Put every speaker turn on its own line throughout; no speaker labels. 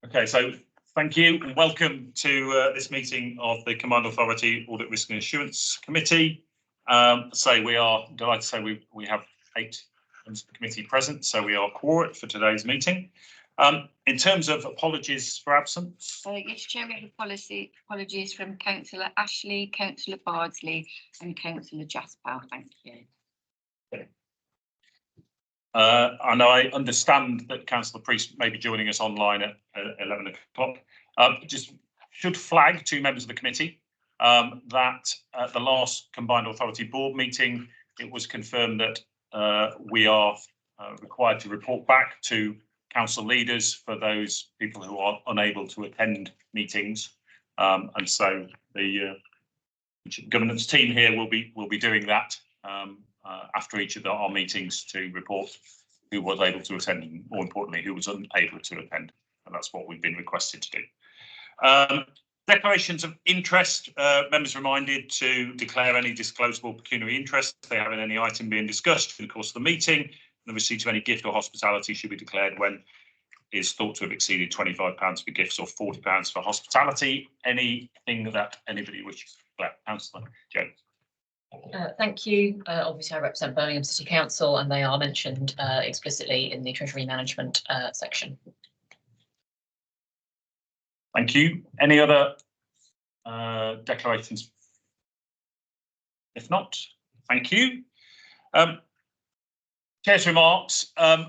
Okay, so thank you and welcome to this meeting of the Combined Authority Audit Risk and Assurance Committee. We are delighted to say we have 8 members of the committee present, so we are quorate for today's meeting. In terms of apologies for absence.
Yes, Chair, we have apologies from Councillor Ashley, Councillor Bardsley and Councillor Jasper. Thank you.
Okay. And I understand that Councillor Priest may be joining us online at 11 o'clock. Just should flag 2 members of the committee that at the last Combined Authority Board meeting, it was confirmed that we are required to report back to council leaders for those people who are unable to attend meetings, and so the governance team here will be doing that after each of our meetings to report who was able to attend and, more importantly, who was unable to attend, and that's what we've been requested to do. Declarations of interest. Members reminded to declare any disclosable pecuniary interest they have in any item being discussed in the course of the meeting. The receipt of any gift or hospitality should be declared when is thought to have exceeded £25 for gifts or £40 for hospitality. Anything that anybody wishes to declare? Councillor Jones.
Thank you. Obviously, I represent Birmingham City Council, and they are mentioned explicitly in the Treasury Management section.
Thank you. Any other declarations? If not, thank you. Chair's remarks. I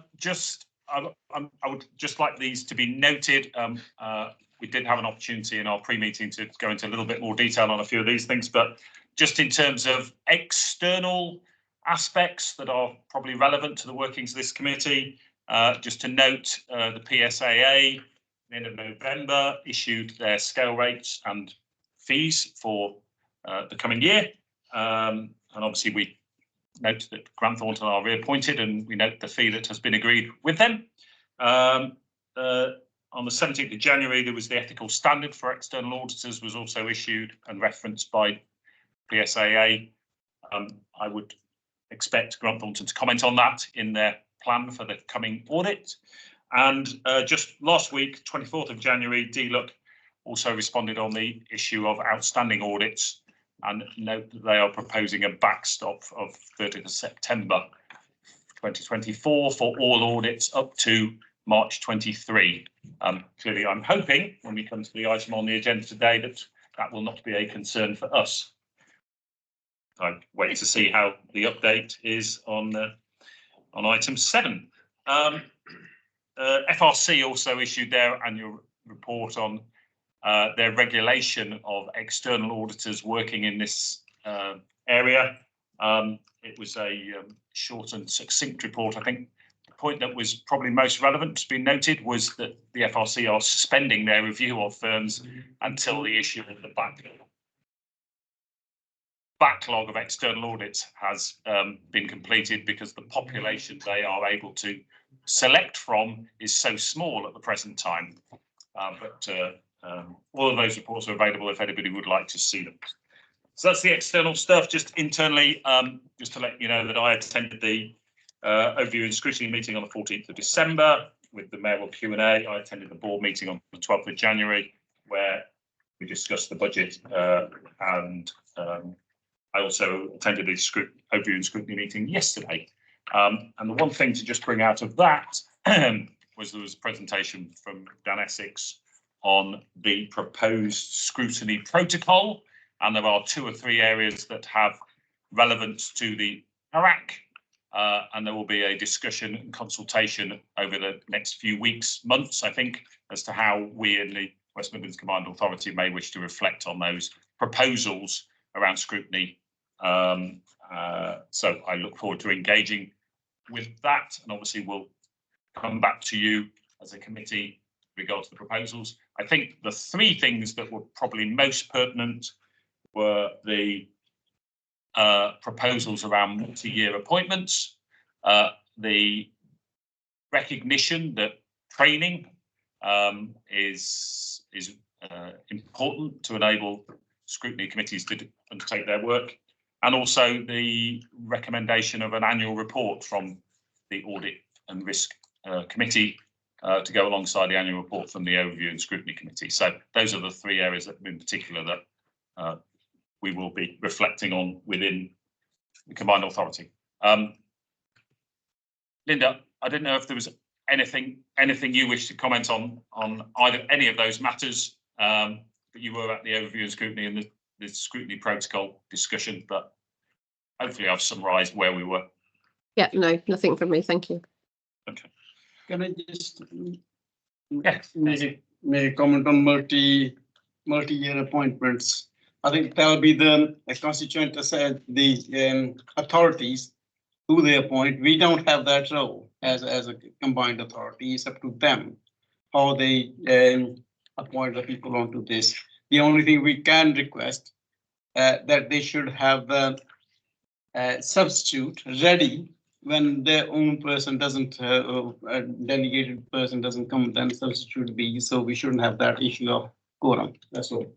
would just like these to be noted. We did have an opportunity in our pre-meeting to go into a little bit more detail on a few of these things, but just in terms of external aspects that are probably relevant to the workings of this committee, just to note the PSAA at the end of November issued their scale rates and fees for the coming year, and obviously we note that Grant Thornton are reappointed, and we note the fee that has been agreed with them. On the 17th of January, there was the ethical standard for external auditors was also issued and referenced by PSAA. I would expect Grant Thornton to comment on that in their plan for the coming audit. And just last week, 24th of January, DLUC also responded on the issue of outstanding audits, and note that they are proposing a backstop of 30th of September 2024 for all audits up to March 23. Clearly, I'm hoping when we come to the item on the agenda today that will not be a concern for us. I'm waiting to see how the update is on item 7. FRC also issued their annual report on their regulation of external auditors working in this area. It was a short and succinct report. I think the point that was probably most relevant to be noted was that the FRC are suspending their review of firms until the issue of the backlog of external audits has been completed, because the population they are able to select from is so small at the present time. All of those reports are available if anybody would like to see them. So that's the external stuff. Just internally, just to let you know that I attended the overview and scrutiny meeting on the 14th of December with the mayoral Q&A. I attended the board meeting on the 12th of January where we discussed the budget, and I also attended the overview and scrutiny meeting yesterday. And the one thing to just bring out of that was there was a presentation from Dan Essex on the proposed scrutiny protocol, and there are 2 or 3 areas that have relevance to the ARAC, and there will be a discussion and consultation over the next few weeks, months, I think, as to how we in the West Midlands Combined Authority may wish to reflect on those proposals around scrutiny. So I look forward to engaging with that, and obviously we'll come back to you as a committee with regard to the proposals. I think the 3 things that were probably most pertinent were the proposals around multi-year appointments, the recognition that training is important to enable scrutiny committees to undertake their work, and also the recommendation of an annual report from the Audit and Risk Committee to go alongside the annual report from the Overview and Scrutiny Committee. So those are the three areas that, in particular, that we will be reflecting on within the combined authority. Linda, I didn't know if there was anything you wish to comment on either any of those matters, but you were at the Overview and Scrutiny and the Scrutiny Protocol discussion, but hopefully I've summarised where we were.
Yeah, no, nothing from me. Thank you.
Okay.
Can I just
Yes.
make a comment on multi-year appointments? I think that will be the constituent the authorities who they appoint. We don't have that role as a combined authority. It's up to them how they appoint the people onto this. The only thing we can request that they should have a substitute ready when their own person doesn't, a delegated person doesn't come, then substitute be. So we shouldn't have that issue of quorum. That's all.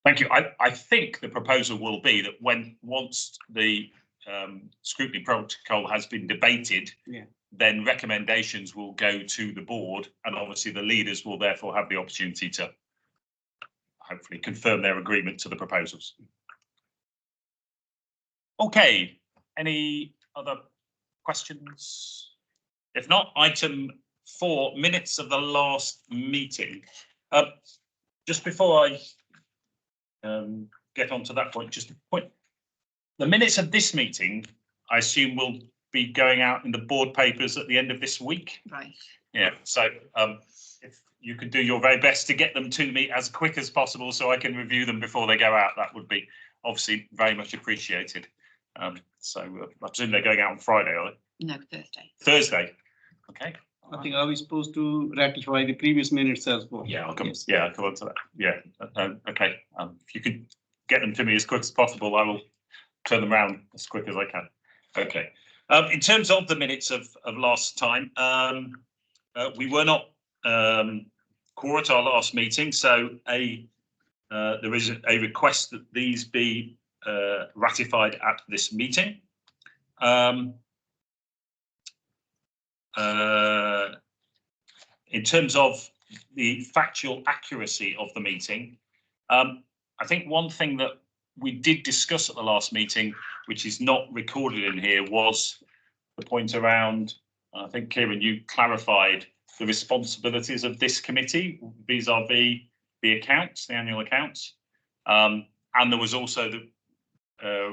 Thank you. I think the proposal will be that once the scrutiny protocol has been debated, then recommendations will go to the board, and obviously the leaders will therefore have the opportunity to hopefully confirm their agreement to the proposals. Okay, any other questions? If not, item 4, minutes of the last meeting. Just before I get on to that point, just a point. The minutes of this meeting, I assume, will be going out in the board papers at the end of this week.
Right.
Yeah, so if you could do your very best to get them to me as quick as possible so I can review them before they go out, that would be obviously very much appreciated. So I presume they're going out on Friday, are they?
No, Thursday.
Thursday. Okay.
I think, are we supposed to ratify the previous minutes as well?
Yeah, I'll come.
Yes.
Yeah, I'll come on to that. Yeah. Okay. If you could get them to me as quick as possible, I will turn them around as quick as I can. Okay. In terms of the minutes of last time, we were not core at our last meeting, so there is a request that these be ratified at this meeting. In terms of the factual accuracy of the meeting, I think one thing that we did discuss at the last meeting, which is not recorded in here, was the point around, I think, Kieran, you clarified the responsibilities of this committee vis-a-vis the accounts, the annual accounts. And there was also the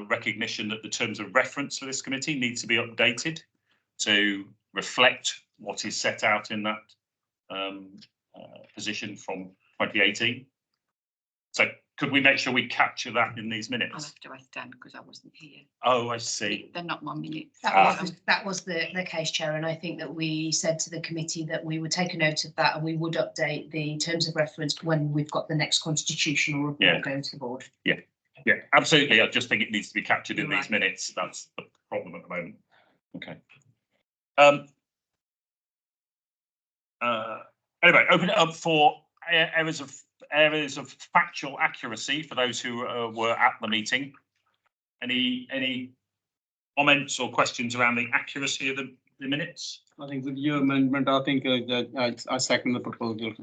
recognition that the terms of reference for this committee need to be updated to reflect what is set out in that position from 2018. So could we make sure we capture that in these
I'll
minutes?
have to ask Dan because I wasn't here.
Oh, I see.
They're not my minutes.
That was the case, Chair, and I think that we said to the committee that we would take a note of that and we would update the terms of reference when we've got the next constitutional report going to the board.
Yeah, absolutely. I just think it needs to be captured in these
Right.
minutes. That's the problem at the moment. Okay. Anyway, open it up for areas of factual accuracy for those who were at the meeting. Any comments or questions around the accuracy of the minutes?
I think with your amendment, I think I second the proposal.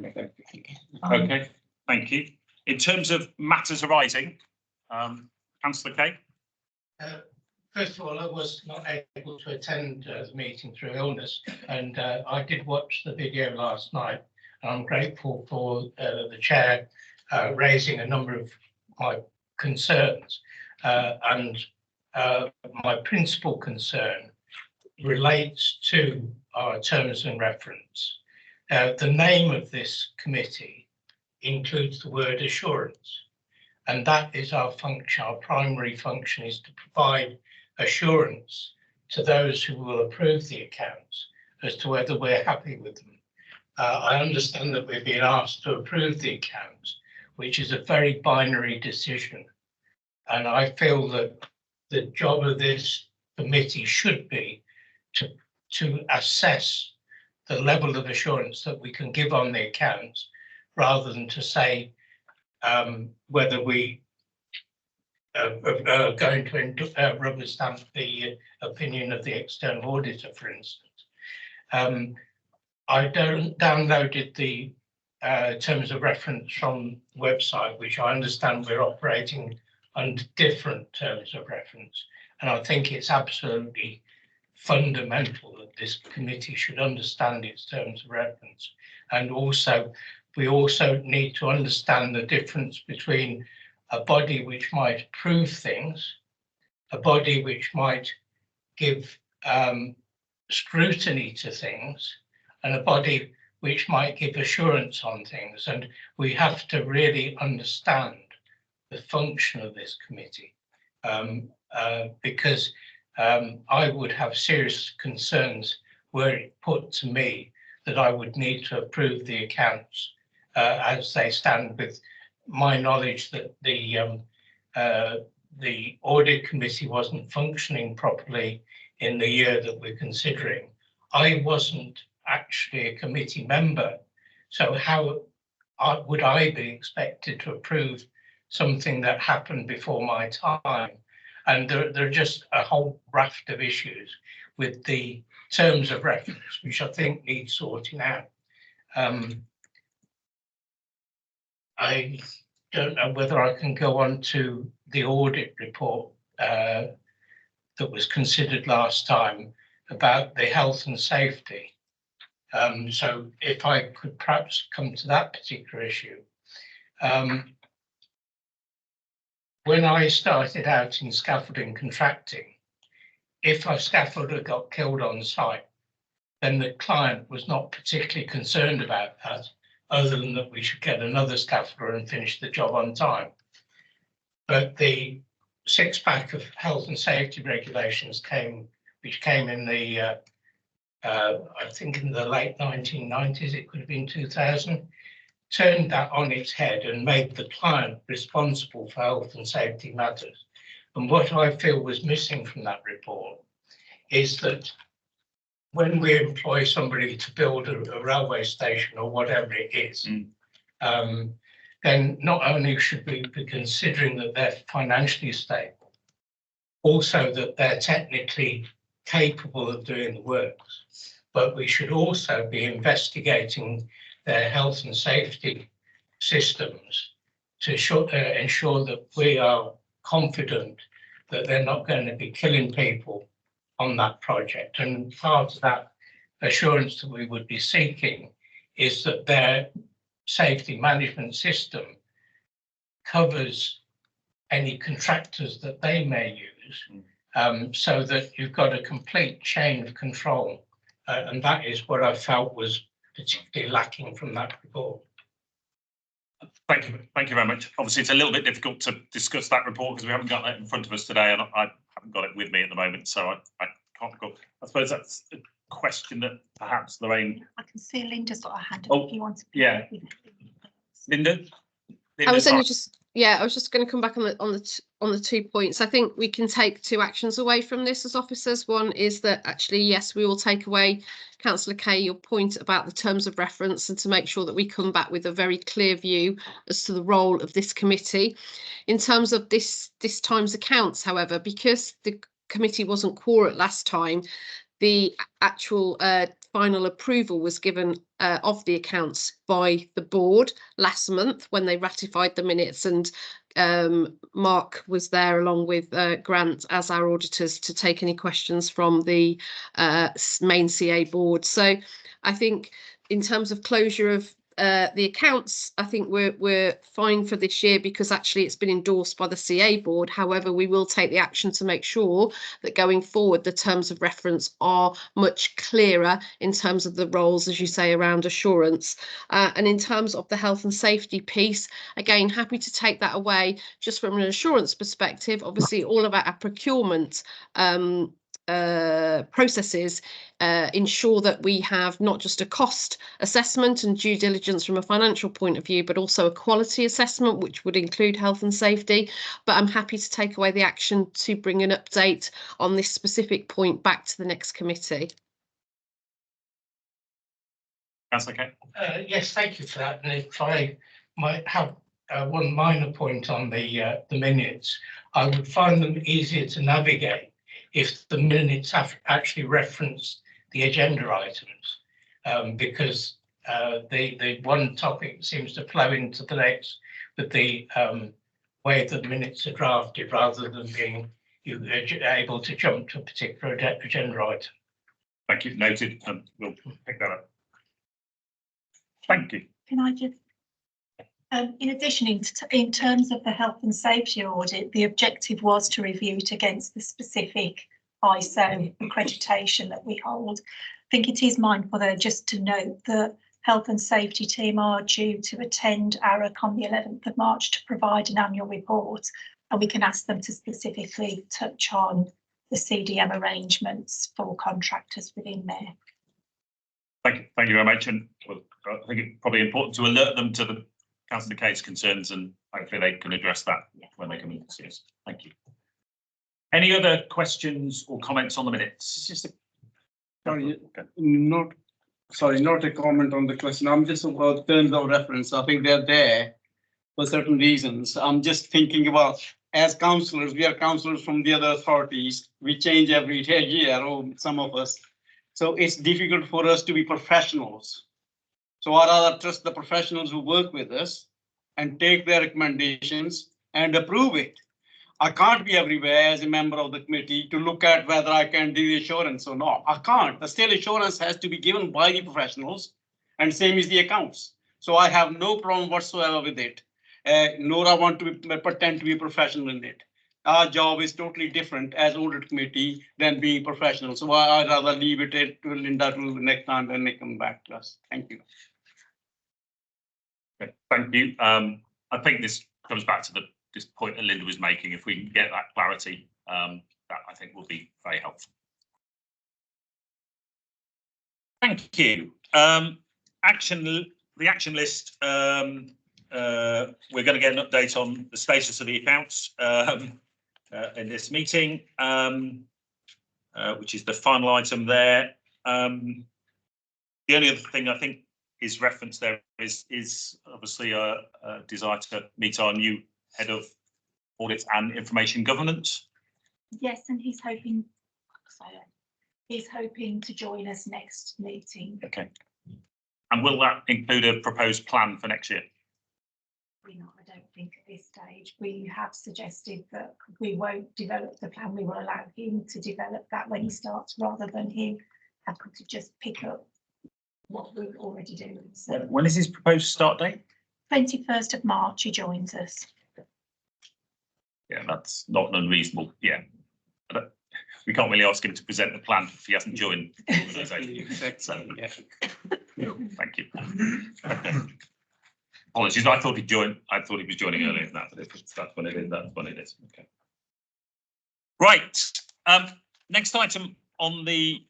Okay, thank you. In terms of matters arising, Councillor Kay.
First of all, I was not able to attend the meeting through illness, and I did watch the video last night. I'm grateful for the chair raising a number of my concerns, and my principal concern relates to our terms and reference. The name of this committee includes the word assurance, and that is our function. Our primary function is to provide assurance to those who will approve the accounts as to whether we're happy with them. I understand that we've been asked to approve the accounts, which is a very binary decision. And I feel that the job of this committee should be to assess the level of assurance that we can give on the accounts, rather than to say whether we are going to rubber stamp the opinion of the external auditor, for instance. I downloaded the terms of reference from the website, which I understand we're operating under different terms of reference. And I think it's absolutely fundamental that this committee should understand its terms of reference. And also, we also need to understand the difference between a body which might approve things, a body which might give scrutiny to things, and a body which might give assurance on things. And we have to really understand the function of this committee, because I would have serious concerns were it put to me that I would need to approve the accounts as they stand, with my knowledge that the audit committee wasn't functioning properly in the year that we're considering. I wasn't actually a committee member, so how would I be expected to approve something that happened before my time? And there are just a whole raft of issues with the terms of reference, which I think need sorting out. I don't know whether I can go on to the audit report that was considered last time about the health and safety. So if I could perhaps come to that particular issue. When I started out in scaffolding contracting, if a scaffolder got killed on site, then the client was not particularly concerned about that, other than that we should get another scaffolder and finish the job on time. But the six-pack of health and safety regulations which came in the, I think in the late 1990s, it could have been 2000, turned that on its head and made the client responsible for health and safety matters. And what I feel was missing from that report is that when we employ somebody to build a railway station or whatever it is, then not only should we be considering that they're financially stable, also that they're technically capable of doing the works, but we should also be investigating their health and safety systems to ensure that we are confident that they're not going to be killing people on that project. And part of that assurance that we would be seeking is that their safety management system covers any contractors that they may use, so that you've got a complete chain of control. And that is what I felt was particularly lacking from that report.
Thank you very much. Obviously, it's a little bit difficult to discuss that report because we haven't got that in front of us today, and I haven't got it with me at the moment, so I can't go. I suppose that's a question that perhaps Lorraine.
I can see Linda's got her hand up.
Oh,
if you want to.
yeah. Linda?
I was
sorry.
only just, I was just going to come back on the 2 points. I think we can take two actions away from this as officers. One is that actually, yes, we will take away, Councillor Kay, your point about the terms of reference, and to make sure that we come back with a very clear view as to the role of this committee. In terms of this time's accounts, however, because the committee wasn't quorate last time, the actual final approval was given of the accounts by the board last month when they ratified the minutes, and Mark was there along with Grant as our auditors to take any questions from the main CA board. So I think in terms of closure of the accounts, I think we're fine for this year because actually it's been endorsed by the CA board. However, we will take the action to make sure that going forward the terms of reference are much clearer in terms of the roles, as you say, around assurance. And in terms of the health and safety piece, again, happy to take that away just from an assurance perspective. Obviously, all of our procurement processes ensure that we have not just a cost assessment and due diligence from a financial point of view, but also a quality assessment, which would include health and safety. But I'm happy to take away the action to bring an update on this specific point back to the next committee.
That's okay.
Yes, thank you for that. And if I might have one minor point on the minutes, I would find them easier to navigate if the minutes have actually referenced the agenda items, because the one topic seems to flow into the next with the way the minutes are drafted rather than being able to jump to a particular agenda item.
Thank you, noted, and we'll pick that up. Thank you.
Can I just, in addition, in terms of the health and safety audit, the objective was to review it against the specific ISO accreditation that we hold. I think it is mindful there just to note that health and safety team are due to attend ARAC on the 11th of March to provide an annual report, and we can ask them to specifically touch on the CDM arrangements for contractors within there.
Thank you very much, and I think it's probably important to alert them to the Councillor Kay's concerns, and hopefully they can address that when they come in to see us. Thank you. Any other questions or comments on the minutes?
Sorry, not a comment on the question. I'm just about terms of reference. I think they're there for certain reasons. I'm just thinking about, as councillors, we are councillors from the other authorities. We change every year, or some of us. So it's difficult for us to be professionals. So I'd rather trust the professionals who work with us and take their recommendations and approve it. I can't be everywhere as a member of the committee to look at whether I can do the assurance or not. I can't. The state assurance has to be given by the professionals, and same is the accounts. So I have no problem whatsoever with it, nor I want to pretend to be a professional in it. Our job is totally different as audit committee than being professional. So I'd rather leave it to Linda till the next time when they come back to us. Thank you.
Okay, thank you. I think this comes back to this point that Linda was making. If we can get that clarity, that I think will be very helpful. Thank you. The action list. We're going to get an update on the status of the accounts in this meeting, which is the final item there. The only other thing I think is referenced there is obviously a desire to meet our new head of audit and information governance.
Yes, and he's hoping to join us next meeting.
Okay. And will that include a proposed plan for next year?
I don't think at this stage. We have suggested that we won't develop the plan. We will allow him to develop that when he starts, rather than him having to just pick up what we're already doing. So
When is his proposed start date?
21st of March, he joins us.
Yeah, that's not unreasonable. Yeah. We can't really ask him to present the plan if he hasn't joined the organisation. So,
Yeah.
thank you. Apologies, I thought he joined. I thought he was joining earlier than that, but if that's when it is, that's when it is. Okay. Right. Next item on the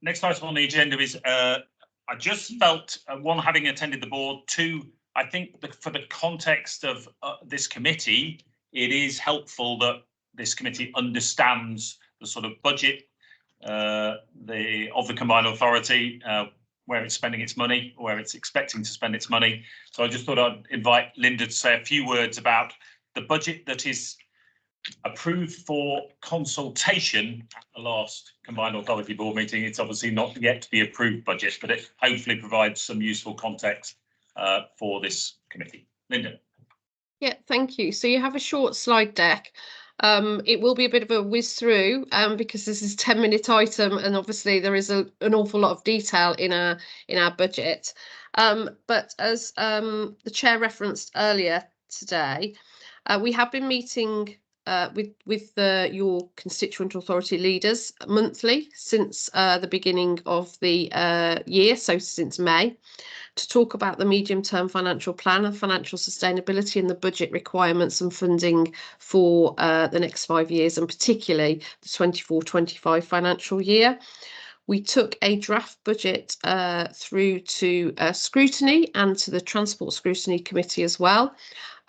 agenda is I just felt one, having attended the board, two, I think for the context of this committee, it is helpful that this committee understands the sort of budget of the combined authority, where it's spending its money, where it's expecting to spend its money. So I just thought I'd invite Linda to say a few words about the budget that is approved for consultation at the last combined authority board meeting. It's obviously not yet to be approved budget, but it hopefully provides some useful context for this committee. Linda.
Yeah, thank you. So you have a short slide deck. It will be a bit of a whiz through because this is a 10-minute item, and obviously there is an awful lot of detail in our budget. But as the chair referenced earlier today, we have been meeting with your constituent authority leaders monthly since the beginning of the year, so since May, to talk about the medium-term financial plan and financial sustainability and the budget requirements and funding for the next 5 years, and particularly the 24-25 financial year. We took a draft budget through to scrutiny and to the Transport Scrutiny Committee as well.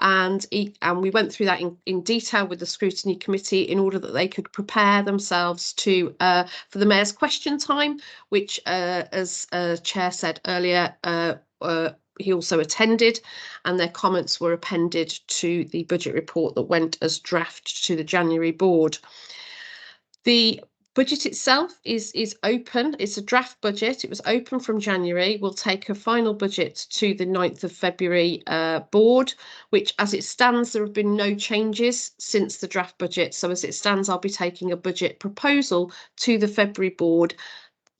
And we went through that in detail with the Scrutiny Committee in order that they could prepare themselves to for the Mayor's question time, which, as Chair said earlier, he also attended, and their comments were appended to the budget report that went as draft to the January board. The Budget itself is open. It's a draft budget. It was open from January. We'll take a final budget to the 9th of February board, which as it stands, there have been no changes since the draft budget. So as it stands, I'll be taking a budget proposal to the February board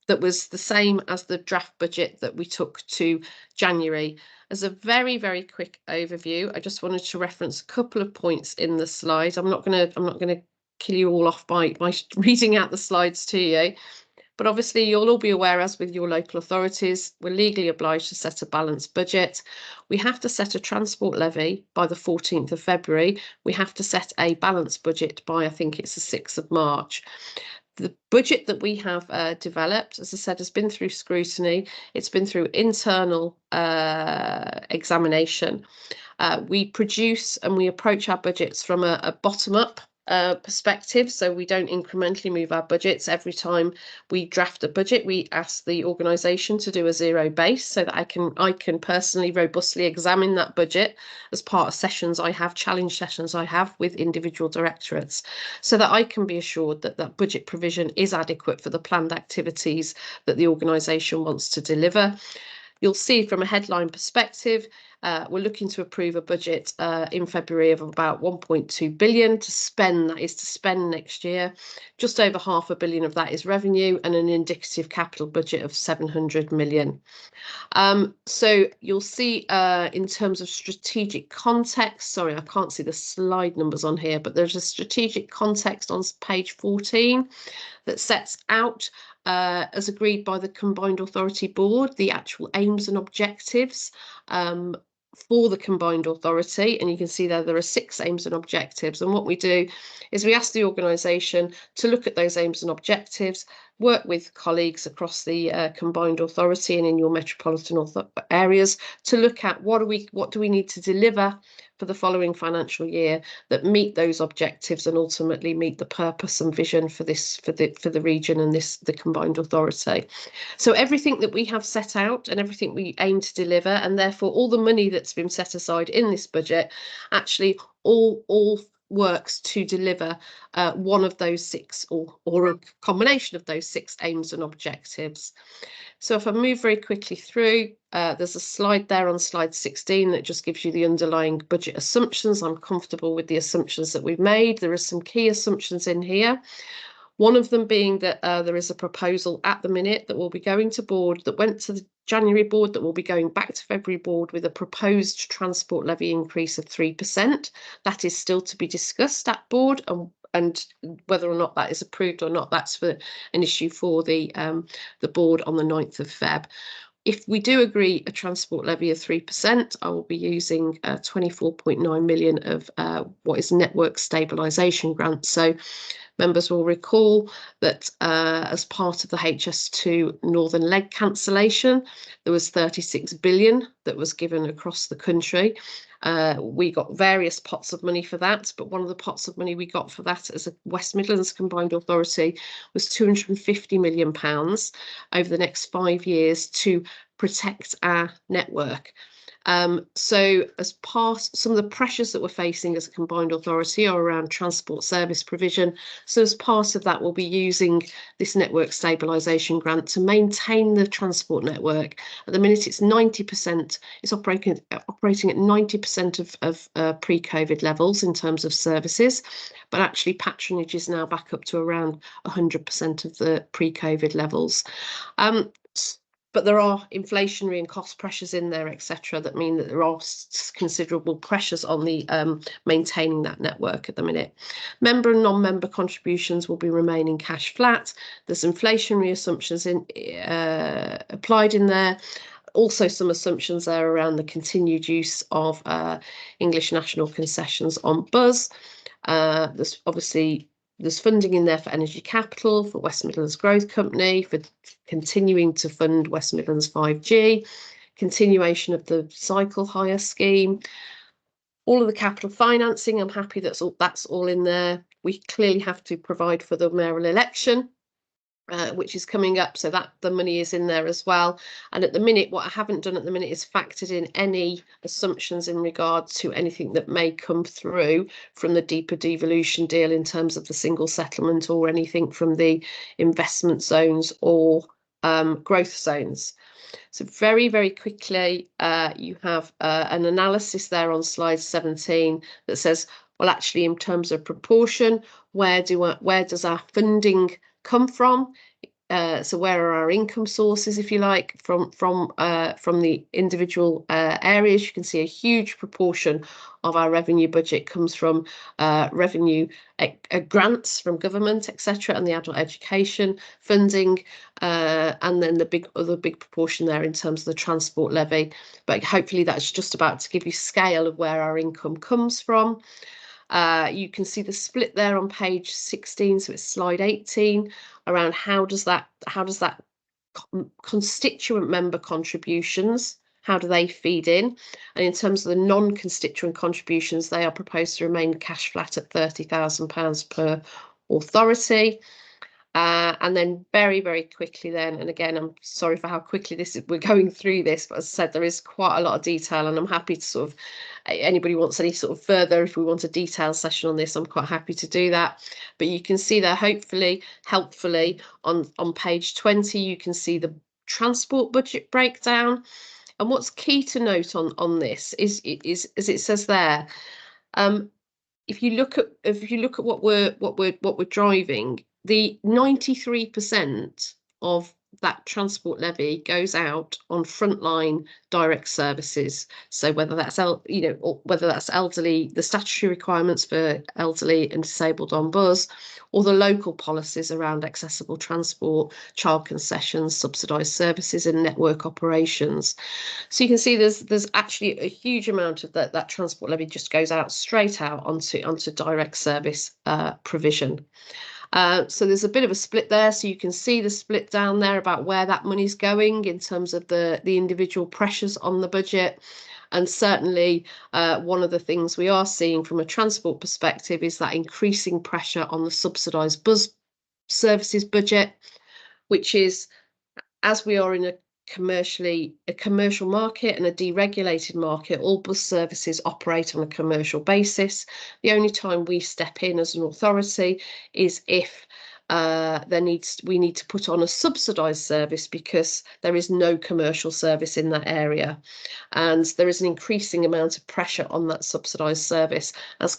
that was the same as the draft budget that we took to January. As a very, very quick overview, I just wanted to reference a couple of points in the slides. I'm not gonna kill you all off by reading out the slides to you. But obviously you'll all be aware, as with your local authorities, we're legally obliged to set a balanced budget. We have to set a transport levy by the 14th of February. We have to set a balanced budget by, I think it's the 6th of March. The budget that we have developed, as I said, has been through scrutiny. It's been through internal examination. We produce and we approach our budgets from a bottom-up perspective, so we don't incrementally move our budgets. Every time we draft a budget, we ask the organisation to do a zero base, so that I can personally robustly examine that budget as part of sessions I have, challenge sessions I have with individual directorates, so that I can be assured that that budget provision is adequate for the planned activities that the organisation wants to deliver. You'll see from a headline perspective, we're looking to approve a budget in February of about 1.2 billion to spend. That is to spend next year. Just over £500 million of that is revenue, and an indicative capital budget of 700 million. So you'll see in terms of strategic context, sorry, I can't see the slide numbers on here, but there's a strategic context on page 14 that sets out, as agreed by the Combined Authority Board, the actual aims and objectives for the Combined Authority. And you can see there are 6 aims and objectives. And what we do is we ask the organisation to look at those aims and objectives, work with colleagues across the Combined Authority and in your metropolitan areas to look at what do we need to deliver for the following financial year that meet those objectives and ultimately meet the purpose and vision for the region and the Combined Authority. So everything that we have set out and everything we aim to deliver, and therefore all the money that's been set aside in this budget, actually all works to deliver one of those 6 or a combination of those 6 aims and objectives. So if I move very quickly through, there's a slide there on slide 16 that just gives you the underlying budget assumptions. I'm comfortable with the assumptions that we've made. There are some key assumptions in here. One of them being that there is a proposal at the minute that will be going to board, that went to the January board, that will be going back to February board with a proposed transport levy increase of 3%. That is still to be discussed at board, and whether or not that is approved or not, that's for an issue for the board on the 9th of Feb. If we do agree a transport levy of 3%, I will be using 24.9 million of what is network stabilisation grant. So members will recall that as part of the HS2 Northern Leg cancellation, there was 36 billion that was given across the country. We got various pots of money for that, but one of the pots of money we got for that as a West Midlands Combined Authority was £250 million over the next 5 years to protect our network. So as part, some of the pressures that we're facing as a combined authority are around transport service provision. So as part of that, we'll be using this network stabilisation grant to maintain the transport network. At the minute, it's 90%. It's operating at 90% of pre-COVID levels in terms of services, but actually patronage is now back up to around 100% of the pre-COVID levels. But there are inflationary and cost pressures in there, etc., that mean that there are considerable pressures on the maintaining that network at the minute. Member and non-member contributions will be remaining cash flat. There's inflationary assumptions applied in there. Also some assumptions there around the continued use of English national concessions on bus. There's obviously funding in there for energy capital, for West Midlands Growth Company, for continuing to fund West Midlands 5G, continuation of the cycle hire scheme, all of the capital financing. I'm happy that's all in there. We clearly have to provide for the mayoral election. which is coming up, so that the money is in there as well. And at the minute, what I haven't done at the minute is factored in any assumptions in regard to anything that may come through from the deeper devolution deal in terms of the single settlement, or anything from the investment zones or growth zones. So very, very quickly, you have an analysis there on slide 17 that says, well, actually, in terms of proportion, where does our funding come from? So where are our income sources, if you like, from the individual areas? You can see a huge proportion of our revenue budget comes from revenue grants from government, etc., and the adult education funding, and then the other big proportion there in terms of the transport levy. But hopefully that's just about to give you scale of where our income comes from. You can see the split there on page 16, so it's slide 18, around how does that constituent member contributions, how do they feed in? And in terms of the non-constituent contributions, they are proposed to remain cash flat at £30,000 per authority. And then very, very quickly then, and again, I'm sorry for how quickly we're going through this, but as I said, there is quite a lot of detail, and I'm happy to sort of, anybody wants any sort of further, if we want a detailed session on this, I'm quite happy to do that. But you can see there, hopefully, helpfully, on page 20, you can see the transport budget breakdown. And what's key to note on this is as it says there, if you look at what we're driving, the 93% of that transport levy goes out on frontline direct services. So whether that's whether that's elderly, the statutory requirements for elderly and disabled on bus, or the local policies around accessible transport, child concessions, subsidised services, and network operations. So you can see there's actually a huge amount of that transport levy just goes out straight out onto direct service provision. So there's a bit of a split there. So you can see the split down there about where that money's going in terms of the individual pressures on the budget. And certainly one of the things we are seeing from a transport perspective is that increasing pressure on the subsidised bus services budget, which is, as we are in a commercial market and a deregulated market, all bus services operate on a commercial basis. The only time we step in as an authority is if we need to put on a subsidised service because there is no commercial service in that area, and there is an increasing amount of pressure on that subsidised service as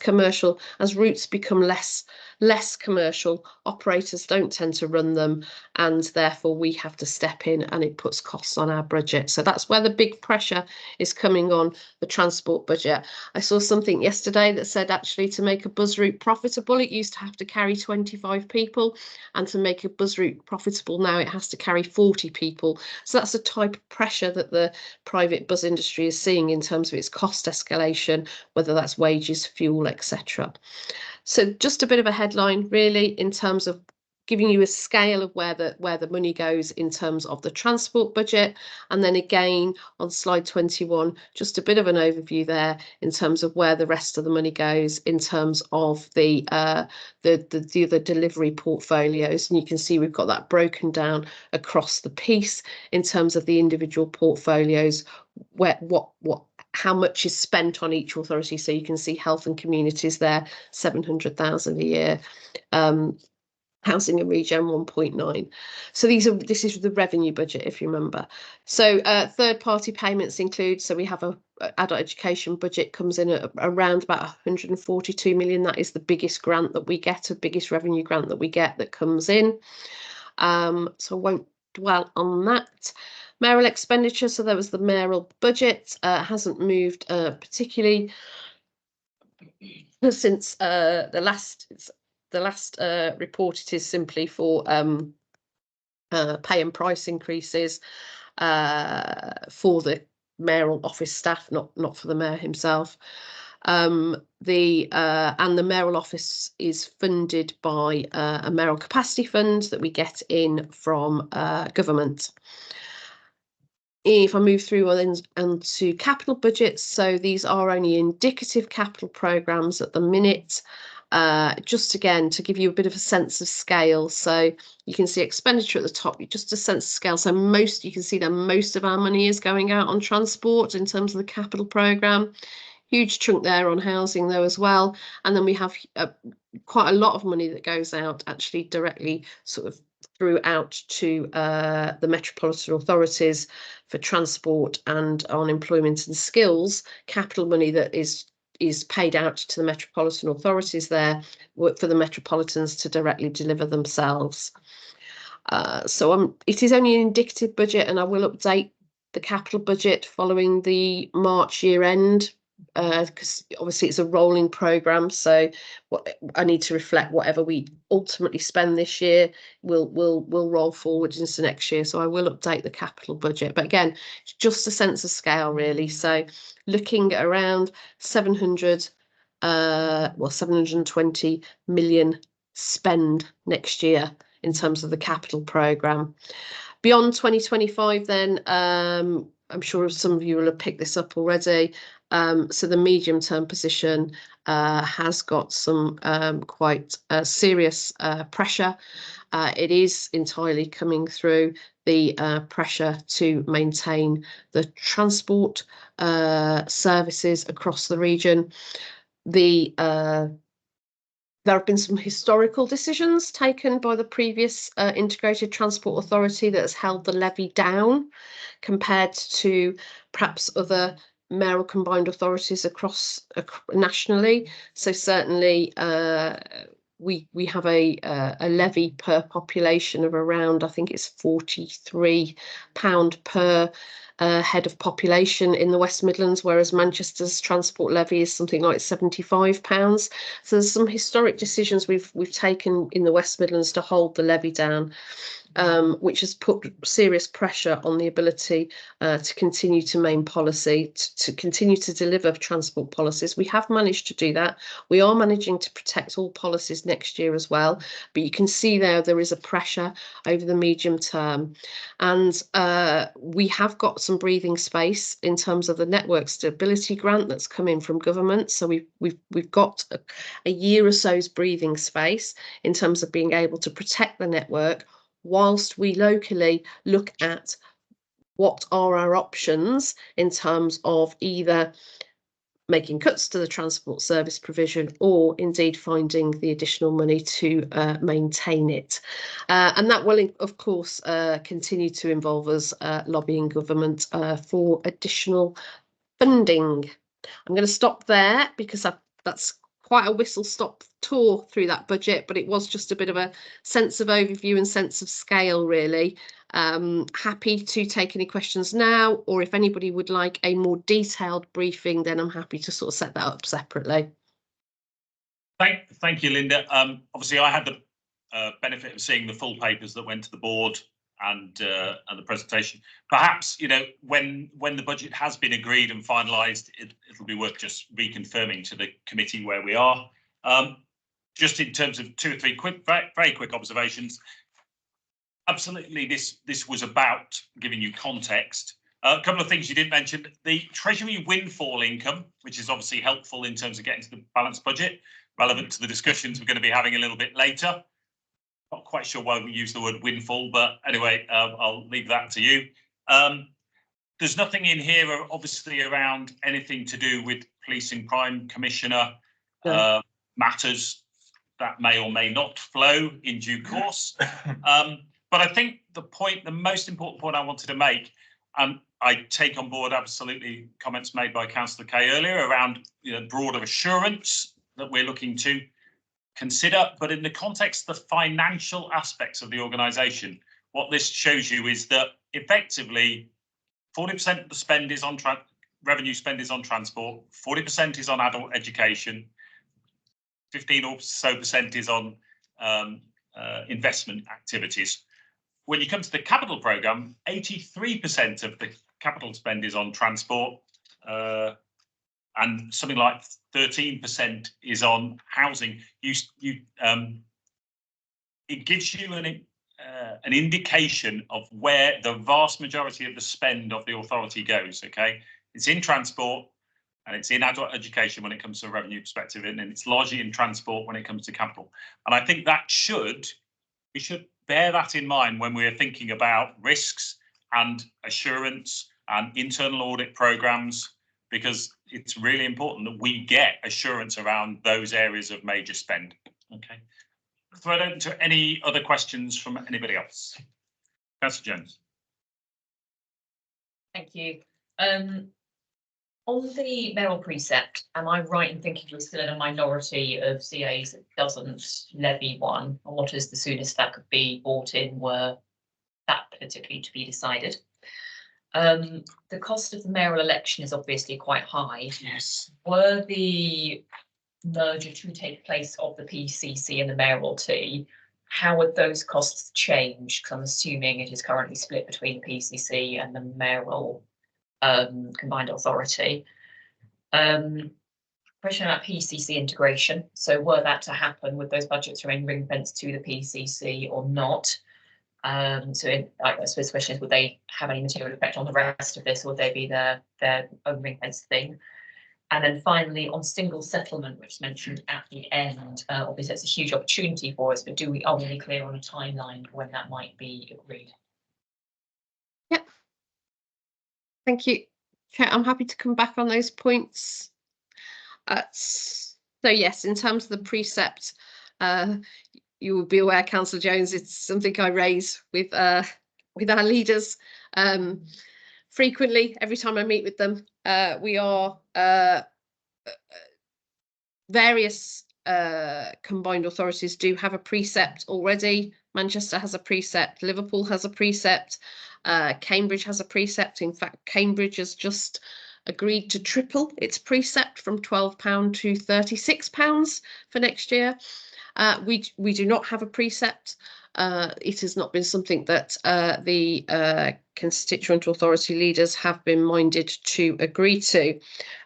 routes become less commercial. Operators don't tend to run them, and therefore we have to step in, and it puts costs on our budget. So that's where the big pressure is coming on the transport budget. I saw something yesterday that said actually to make a bus route profitable, it used to have to carry 25 people, and to make a bus route profitable now it has to carry 40 people. So that's the type of pressure that the private bus industry is seeing in terms of its cost escalation, whether that's wages, fuel, etc. So just a bit of a headline really in terms of giving you a scale of where the money goes in terms of the transport budget. And then again on slide 21, just a bit of an overview there in terms of where the rest of the money goes in terms of the delivery portfolios. And you can see we've got that broken down across the piece in terms of the individual portfolios, where how much is spent on each authority. So you can see health and communities there, 700,000 a year. Housing and regen 1.9. So this is the revenue budget, if you remember. So third party payments include, so we have a adult education budget comes in at around about 142 million. That is the biggest grant that we get, the biggest revenue grant that we get that comes in. So I won't dwell on that. Mayoral expenditure, so there was the mayoral budget, hasn't moved particularly since the last report. It is simply for pay and price increases for the mayoral office staff, not for the mayor himself. The mayoral office is funded by a mayoral capacity fund that we get in from government. If I move through and to capital budgets, so these are only indicative capital programmes at the minute. just again to give you a bit of a sense of scale. So you can see expenditure at the top, just a sense of scale. So you can see that most of our money is going out on transport in terms of the capital programme. Huge chunk there on housing though as well. And then we have quite a lot of money that goes out actually directly sort of throughout to the metropolitan authorities for transport and on employment and skills, capital money that is paid out to the metropolitan authorities there for the metropolitans to directly deliver themselves. So it is only an indicative budget, and I will update the capital budget following the March year end, because obviously it's a rolling programme, so I need to reflect whatever we ultimately spend this year will roll forward into next year. So I will update the capital budget, but again, it's just a sense of scale really. So looking at around 720 million spend next year in terms of the capital programme. Beyond 2025 then, I'm sure some of you will have picked this up already. So the medium term position has got some quite serious pressure. It is entirely coming through the pressure to maintain the transport services across the region. There have been some historical decisions taken by the previous Integrated Transport Authority that has held the levy down compared to perhaps other mayoral combined authorities across nationally. So certainly we have a levy per population of around, I think it's £43 per head of population in the West Midlands, whereas Manchester's transport levy is something like £75. So there's some historic decisions we've taken in the West Midlands to hold the levy down, which has put serious pressure on the ability to continue to main policy, to continue to deliver transport policies. We have managed to do that. We are managing to protect all policies next year as well, but you can see there is a pressure over the medium term, and we have got some breathing space in terms of the network stability grant that's come in from government. So we've got a year or so's breathing space in terms of being able to protect the network, whilst we locally look at what are our options in terms of either making cuts to the transport service provision or indeed finding the additional money to maintain it. And that will, of course, continue to involve us lobbying government for additional funding. I'm going to stop there because that's quite a whistle-stop tour through that budget, but it was just a bit of a sense of overview and sense of scale, really. Happy to take any questions now, or if anybody would like a more detailed briefing, then I'm happy to sort of set that up separately.
Thank you, Linda. Obviously, I had the benefit of seeing the full papers that went to the board and the presentation. Perhaps, you know, when the budget has been agreed and finalised, it'll be worth just reconfirming to the committee where we are. Just in terms of 2 or 3 very quick observations. Absolutely, this was about giving you context. A couple of things you didn't mention: the Treasury windfall income, which is obviously helpful in terms of getting to the balanced budget, relevant to the discussions we're going to be having a little bit later. Not quite sure why we use the word windfall, but anyway, I'll leave that to you. There's nothing in here, obviously, around anything to do with Policing Crime Commissioner matters that may or may not flow in due course. But I think the most important point I wanted to make, and I take on board absolutely comments made by Councillor Kay earlier around, you know, broader assurance that we're looking to consider, but in the context of the financial aspects of the organisation, what this shows you is that effectively 40% of the spend is on revenue spend is on transport, 40% is on adult education, 15% or so is on investment activities. When you come to the capital programme, 83% of the capital spend is on transport, and something like 13% is on housing. It gives you an indication of where the vast majority of the spend of the authority goes. Okay, it's in transport, and it's in adult education when it comes to a revenue perspective, and it's largely in transport when it comes to capital. And I think that we should bear that in mind when we're thinking about risks and assurance and internal audit programs, because it's really important that we get assurance around those areas of major spend. Okay. Throw it open to any other questions from anybody else. Councillor Jones.
Thank you. On the mayoral precept, am I right in thinking we're still in a minority of CAs that doesn't levy one? And what is the soonest that could be brought in were that politically to be decided? The cost of the mayoral election is obviously quite high.
Yes.
Were the merger to take place of the PCC and the mayoralty, how would those costs change? Because I'm assuming it is currently split between the PCC and the mayoral combined authority. Question about PCC integration. So were that to happen, would those budgets remain ring fenced to the PCC or not? I suppose the question is, would they have any material effect on the rest of this, or would they be their own ring fenced thing? And then finally, on single settlement, which is mentioned at the end, obviously it's a huge opportunity for us, but are we really clear on a timeline when that might be agreed?
Yep. Thank you, Chair. I'm happy to come back on those points. So yes, in terms of the precept, you will be aware, Councillor Jones, it's something I raise with our leaders frequently. Every time I meet with them, we are various combined authorities do have a precept already. Manchester has a precept, Liverpool has a precept, Cambridge has a precept. In fact, Cambridge has just agreed to triple its precept from £12 to £36 for next year. We do not have a precept. It has not been something that the constituent authority leaders have been minded to agree to.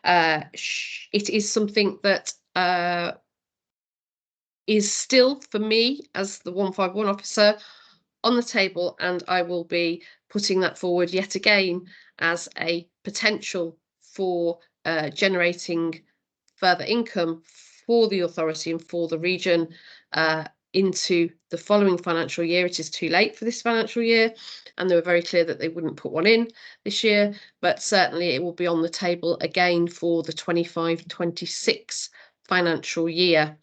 It is something that is still, for me as the 151 officer, on the table, and I will be putting that forward yet again as a potential for generating further income for the authority and for the region into the following financial year. It is too late for this financial year, and they were very clear that they wouldn't put one in this year, but certainly it will be on the table again for the 25-26 financial year.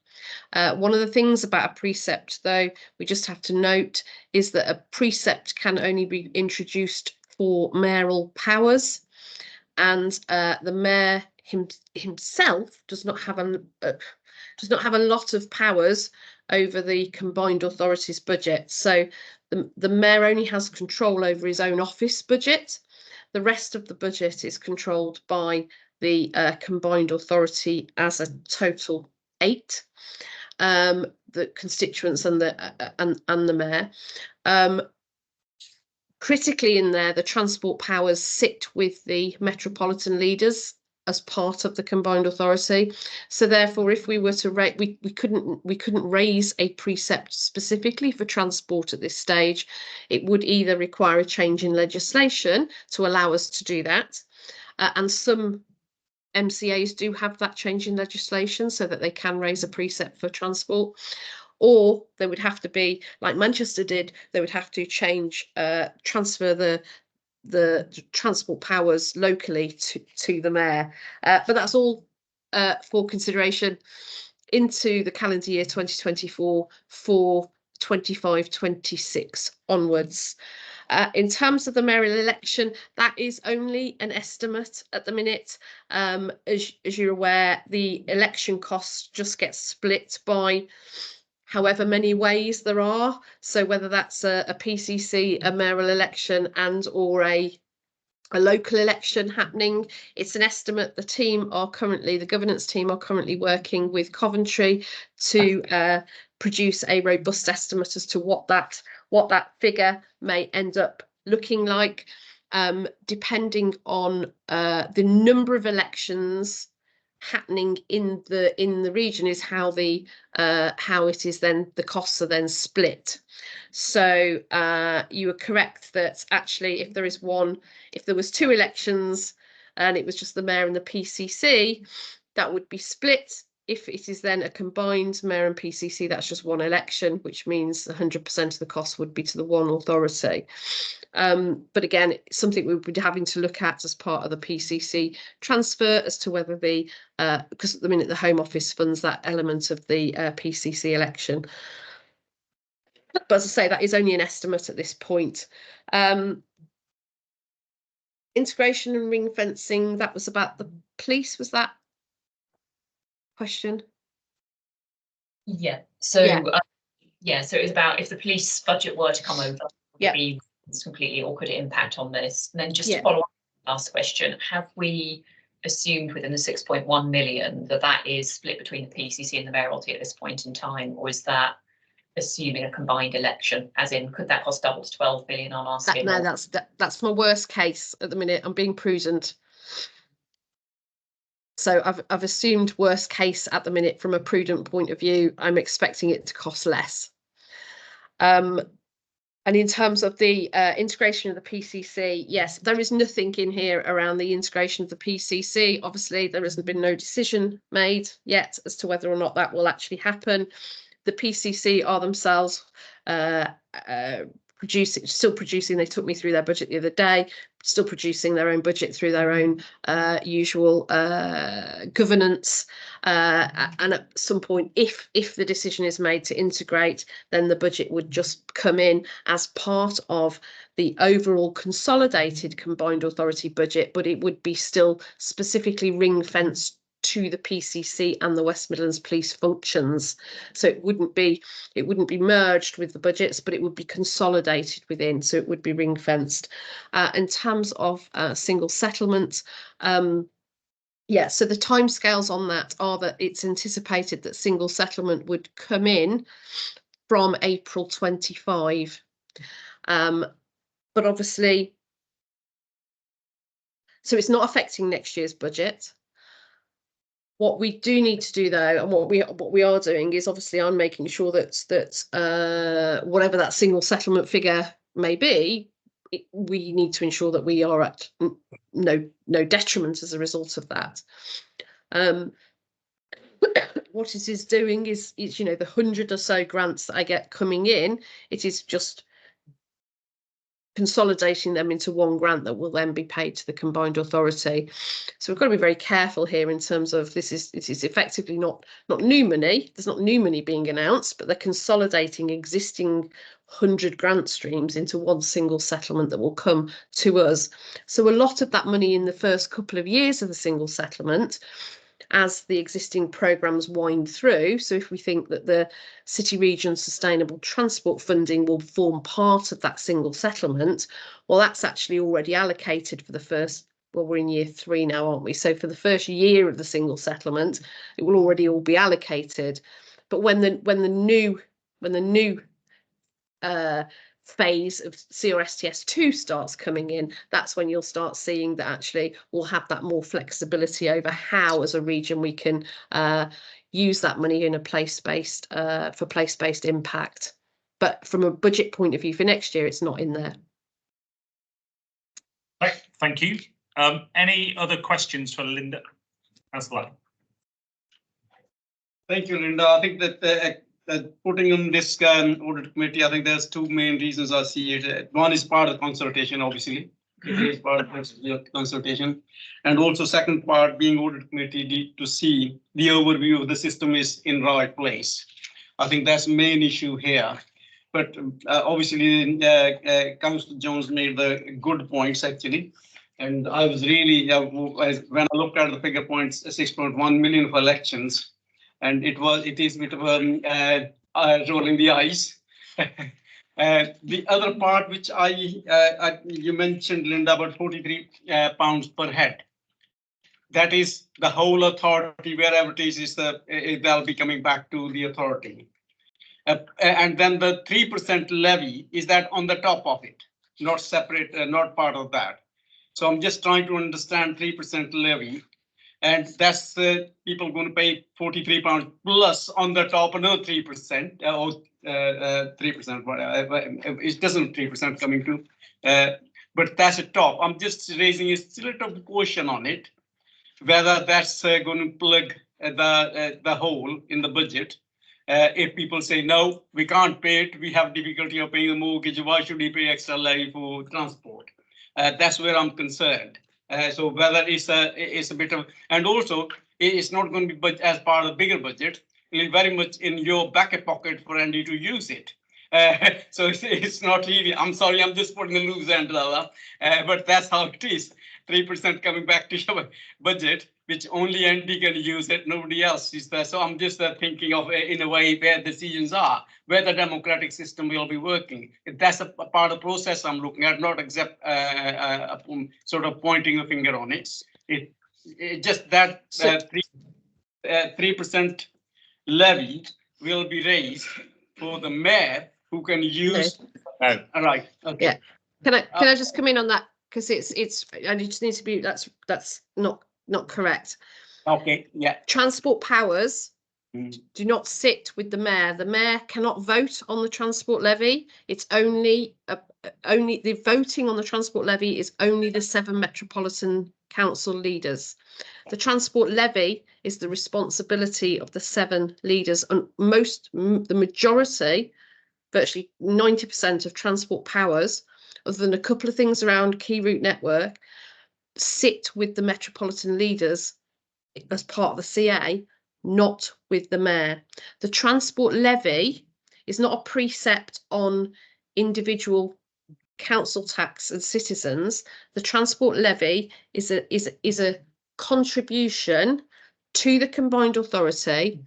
One of the things about a precept, though, we just have to note, is that a precept can only be introduced for mayoral powers, and the mayor himself does not have a lot of powers over the combined authorities budget. So the mayor only has control over his own office budget. The rest of the budget is controlled by the combined authority as a total 8. The constituents and the mayor. Critically in there, the transport powers sit with the metropolitan leaders as part of the combined authority. So therefore, if we were to rate, we couldn't raise a precept specifically for transport at this stage. It would either require a change in legislation to allow us to do that, and some MCAs do have that change in legislation so that they can raise a precept for transport, or they would have to be, like Manchester did, they would have to transfer the transport powers locally to the mayor. But that's all for consideration into the calendar year 2024 for 25-26 onwards. In terms of the mayoral election, that is only an estimate at the minute. As you're aware, the election costs just get split by however many ways there are. So whether that's a PCC, a mayoral election, and or a local election happening, it's an estimate. The governance team are currently working with Coventry to produce a robust estimate as to what that figure may end up looking like, depending on the number of elections happening in the region is how it is then the costs are then split. So you are correct that actually if there was 2 elections and it was just the mayor and the PCC, that would be split. If it is then a combined mayor and PCC, that's just one election, which means 100% of the cost would be to the one authority. But again, it's something we would be having to look at as part of the PCC transfer as to whether the, because at the minute the Home Office funds that element of the PCC election. But as I say, that is only an estimate at this point. Integration and ring fencing, that was about the police, was that question?
Yeah, so
Yeah.
so it's about if the police budget were to come over, would
Yeah.
it be completely, or could it impact on this? And then just to
Yeah.
follow up on the last question, have we assumed within the 6.1 million that that is split between the PCC and the mayoralty at this point in time, or is that assuming a combined election, as in could that cost double to 12 million on asking?
No, that's my worst case at the minute. I'm being prudent. So I've assumed worst case at the minute from a prudent point of view. I'm expecting it to cost less. And in terms of the integration of the PCC, yes, there is nothing in here around the integration of the PCC. Obviously, there hasn't been no decision made yet as to whether or not that will actually happen. The PCC are themselves still producing. They took me through their budget the other day, still producing their own budget through their own usual governance. And at some point, if the decision is made to integrate, then the budget would just come in as part of the overall consolidated combined authority budget, but it would be still specifically ring fenced to the PCC and the West Midlands Police functions. So it wouldn't be merged with the budgets, but it would be consolidated within. So it would be ring fenced. In terms of single settlement, yeah, so the timescales on that are that it's anticipated that single settlement would come in from April 25. But obviously, so it's not affecting next year's budget. What we do need to do though, and what we are doing is obviously I'm making sure that whatever that single settlement figure may be, we need to ensure that we are at no detriment as a result of that. What it is doing is the 100 or so grants that I get coming in, it is just consolidating them into one grant that will then be paid to the combined authority. So we've got to be very careful here in terms of it is effectively not new money. There's not new money being announced, but they're consolidating existing 100 grant streams into one single settlement that will come to us. So a lot of that money in the first couple of years of the single settlement, as the existing programmes wind through. So if we think that the City Region Sustainable Transport funding will form part of that single settlement, well, that's actually already allocated for the first, well, we're in year 3 now, aren't we? So for the first year of the single settlement, it will already all be allocated. But when the new phase of CRSTS2 starts coming in, that's when you'll start seeing that actually we'll have that more flexibility over how as a region we can use that money in a place-based for place-based impact. But from a budget point of view for next year, it's not in there.
Right, thank you. Any other questions for Linda? Councillor.
Thank you, Linda. I think that putting on this audit committee, I think there's two main reasons I see it. One is part of consultation, obviously. It is part of consultation. And also second part being audit committee need to see the overview of the system is in right place. I think that's main issue here. But obviously, Councillor Jones made the good points actually. And I was really, when I looked at the figure points, 6.1 million for elections, and it is a bit of rolling the eyes. The other part which you mentioned, Linda, about 43 pounds per head. That is the whole authority, wherever it is they'll be coming back to the authority. And then the 3% levy, is that on the top of it, not separate, not part of that. So I'm just trying to understand 3% levy. And that's people going to pay 43 pounds plus on the top another 3% or 3%. It doesn't 3% coming to but that's a top. I'm just raising a little question on it, whether that's going to plug the hole in the budget. If people say, no, we can't pay it, we have difficulty of paying the mortgage, why should we pay extra levy for transport? That's where I'm concerned. So whether it's a bit of, and also it's not going to be as part of the bigger budget, it's very much in your back pocket for Andy to use it. So it's not really, I'm sorry, I'm just putting the loose end, but that's how it is. 3% coming back to your budget, which only Andy can use it, nobody else is there. So I'm just thinking of, in a way, where decisions are, where the democratic system will be working. That's a part of the process I'm looking at, not except sort of pointing a finger on it. It just that 3% levy will be raised for the mayor who can use.
No.
All right. Okay.
Yeah. Can I just come in on that, because it's and it just needs to be, that's not correct.
Okay. Yeah.
Transport powers do not sit with the mayor. The mayor cannot vote on the transport levy. It's only the voting on the transport levy is only the 7 metropolitan council leaders. The transport levy is the responsibility of the 7 leaders, and the majority, virtually 90% of transport powers, other than a couple of things around key route network, sit with the metropolitan leaders as part of the CA, not with the mayor. The transport levy is not a precept on individual council tax and citizens. The transport levy is a contribution to the combined authority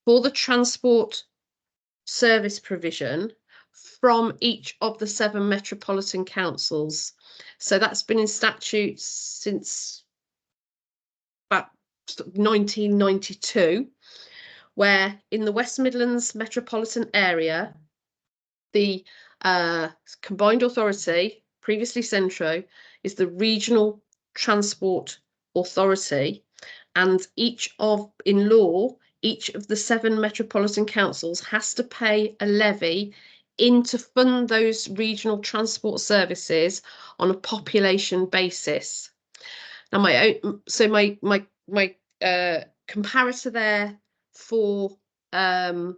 for the transport service provision from each of the 7 metropolitan councils. So that's been in statute since about 1992, where in the West Midlands metropolitan area, the combined authority, previously Centro, is the regional transport authority, and each of the 7 metropolitan councils has to pay a levy in to fund those regional transport services on a population basis. Now, my comparator there for the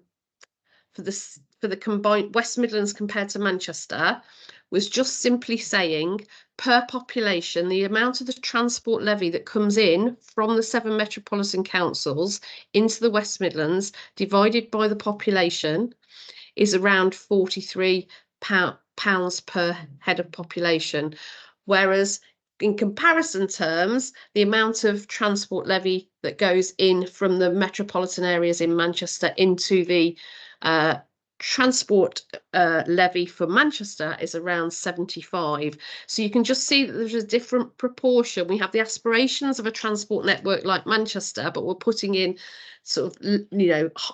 combined West Midlands compared to Manchester was just simply saying, per population, the amount of the transport levy that comes in from the 7 metropolitan councils into the West Midlands divided by the population is around £43 per head of population, whereas in comparison terms, the amount of transport levy that goes in from the metropolitan areas in Manchester into the transport levy for Manchester is around 75. So you can just see that there's a different proportion. We have the aspirations of a transport network like Manchester, but we're putting in sort of,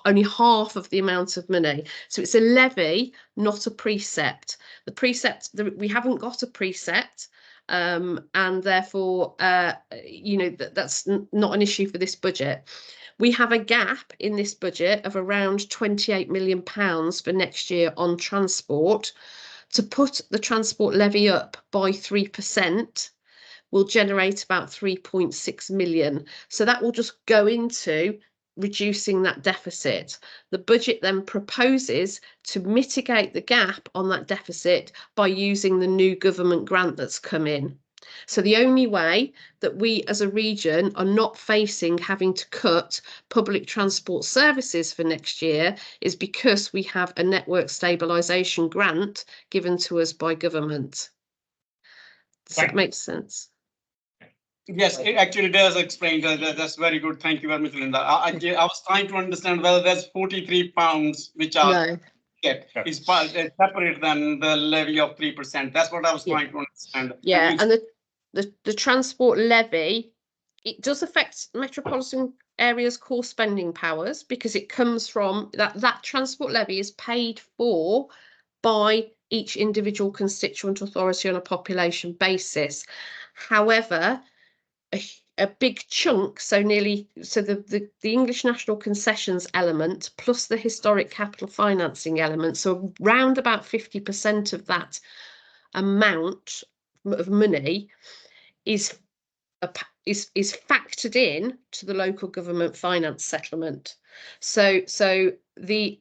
only half of the amount of money. So it's a levy, not a precept. The precept, we haven't got a precept. And therefore, that's not an issue for this budget. We have a gap in this budget of around £28 million for next year on transport. To put the transport levy up by 3% will generate about 3.6 million. So that will just go into reducing that deficit. The budget then proposes to mitigate the gap on that deficit by using the new government grant that's come in. So the only way that we as a region are not facing having to cut public transport services for next year is because we have a network stabilisation grant given to us by government. Does that make sense?
Yes, it actually does explain that. That's very good. Thank you very much, Linda. I was trying to understand whether there's £43 which are is separate than the levy of 3%. That's what I was trying to understand.
Yeah, and the transport levy, it does affect metropolitan areas' core spending powers because it comes from that transport levy is paid for by each individual constituent authority on a population basis. However, a big chunk, the English National Concessions element plus the historic capital financing element, so around about 50% of that amount of money is factored in to the local government finance settlement. So the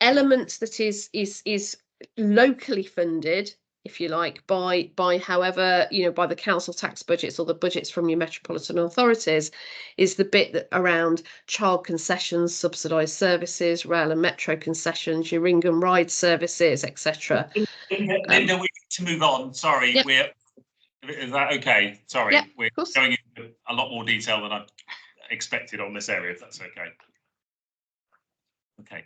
element that is locally funded, if you like, by however, by the council tax budgets or the budgets from your metropolitan authorities, is the bit that around child concessions, subsidised services, rail and metro concessions, your ring and ride services, etc.
Linda, we need to move on. Sorry,
Yeah.
Is that okay? Sorry,
Yeah,
we're going into a lot more detail than I expected on this area, if that's okay. Okay.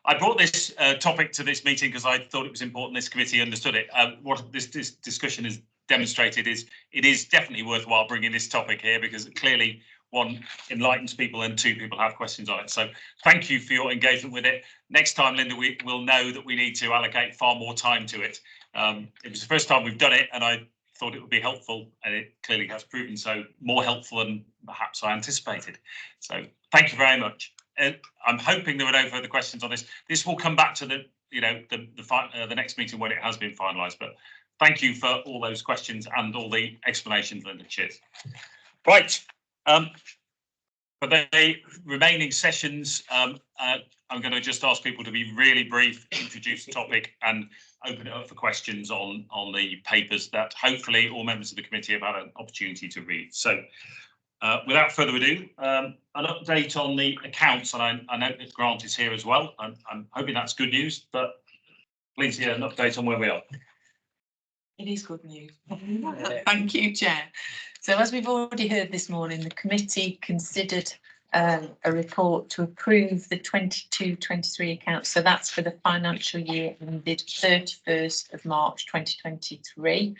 I brought this topic to this meeting because I thought it was important this committee understood it. What this discussion has demonstrated is it is definitely worthwhile bringing this topic here, because clearly, one, enlightens people, and two, people have questions on it. So thank you for your engagement with it. Next time, Linda, we will know that we need to allocate far more time to it. It was the first time we've done it, and I thought it would be helpful, and it clearly has proven so, more helpful than perhaps I anticipated. So thank you very much. I'm hoping there are no further questions on this. This will come back to the next meeting when it has been finalised. But thank you for all those questions and all the explanations, Linda. Cheers. Right. For the remaining sessions, I'm going to just ask people to be really brief, introduce the topic, and open it up for questions on the papers that hopefully all members of the committee have had an opportunity to read. So without further ado, an update on the accounts, and I know that Grant is here as well. I'm hoping that's good news, but please hear an update on where we are.
It is good news. Thank you, Chair. So as we've already heard this morning, the committee considered a report to approve the 22-23 accounts. So that's for the financial year ended 31st of March 2023.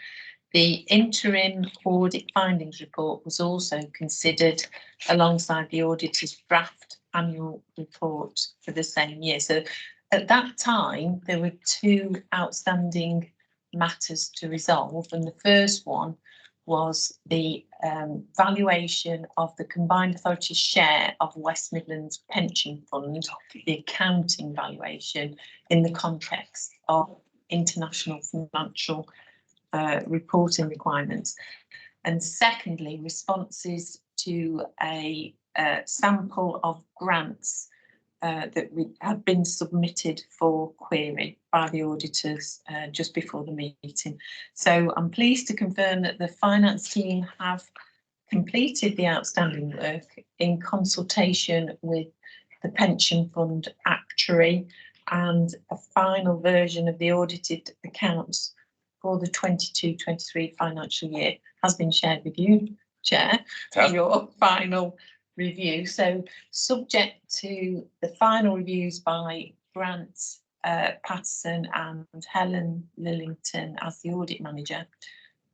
The interim audit findings report was also considered alongside the auditor's draft annual report for the same year. So at that time, there were two outstanding matters to resolve, and the first one was the valuation of the combined authorities share of West Midlands Pension Fund, the accounting valuation in the context of international financial reporting requirements. And secondly, responses to a sample of grants that have been submitted for query by the auditors just before the meeting. So I'm pleased to confirm that the finance team have completed the outstanding work in consultation with the pension fund actuary, and a final version of the audited accounts for the 22-23 financial year has been shared with you, Chair, for your final review. So subject to the final reviews by Grant Patterson and Helen Lillington as the audit manager,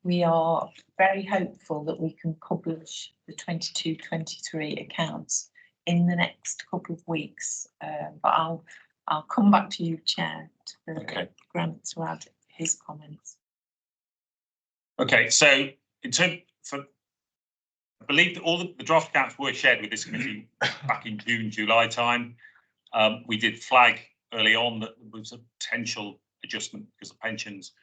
we are very hopeful that we can publish the 22-23 accounts in the next couple of weeks. But I'll come back to you, Chair, for Grant to add his comments.
Okay, so in terms for, I believe that all the draft accounts were shared with this committee back in June, July time. We did flag early on that there was a potential adjustment because of pensions.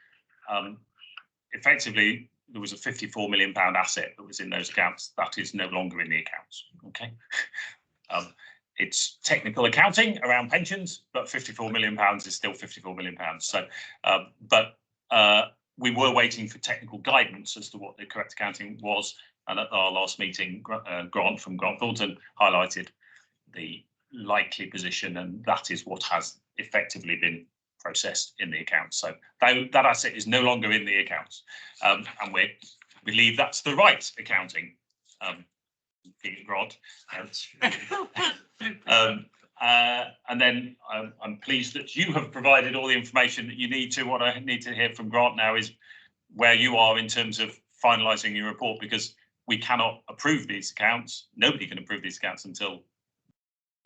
Effectively, there was a £54 million asset that was in those accounts. That is no longer in the accounts. Okay. It's technical accounting around pensions, but £54 million is still £54 million. So, we were waiting for technical guidance as to what the correct accounting was. And at our last meeting, Grant from Grant Thornton highlighted the likely position, and that is what has effectively been processed in the accounts. So that asset is no longer in the accounts, and we believe that's the right accounting. Grant. And then I'm pleased that you have provided all the information that you need to. What I need to hear from Grant now is where you are in terms of finalising your report, because we cannot approve these accounts. Nobody can approve these accounts until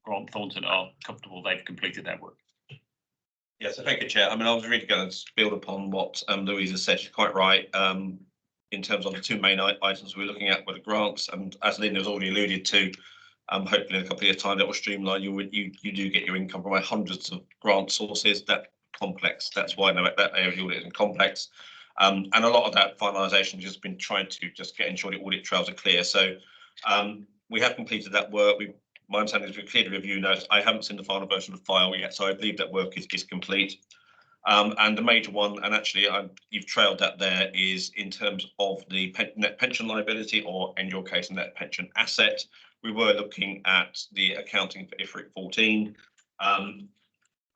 Grant Thornton are comfortable they've completed their work.
Yes, so thank you, Chair. I mean, I was really going to build upon what Louisa said. She's quite right. In terms of the two main items we're looking at were the grants, and as Linda has already alluded to, hopefully in a couple of years' time that will streamline. You do get your income from hundreds of grant sources that complex. That's why that area of the audit is complex. And a lot of that finalisation has just been trying to just get ensure the audit trails are clear. So we have completed that work. My understanding is we've cleared the review notes. I haven't seen the final version of the file yet, so I believe that work is complete. And the major one, and actually you've trailed that there, is in terms of the net pension liability, or in your case, net pension asset. We were looking at the accounting for IFRIC 14. I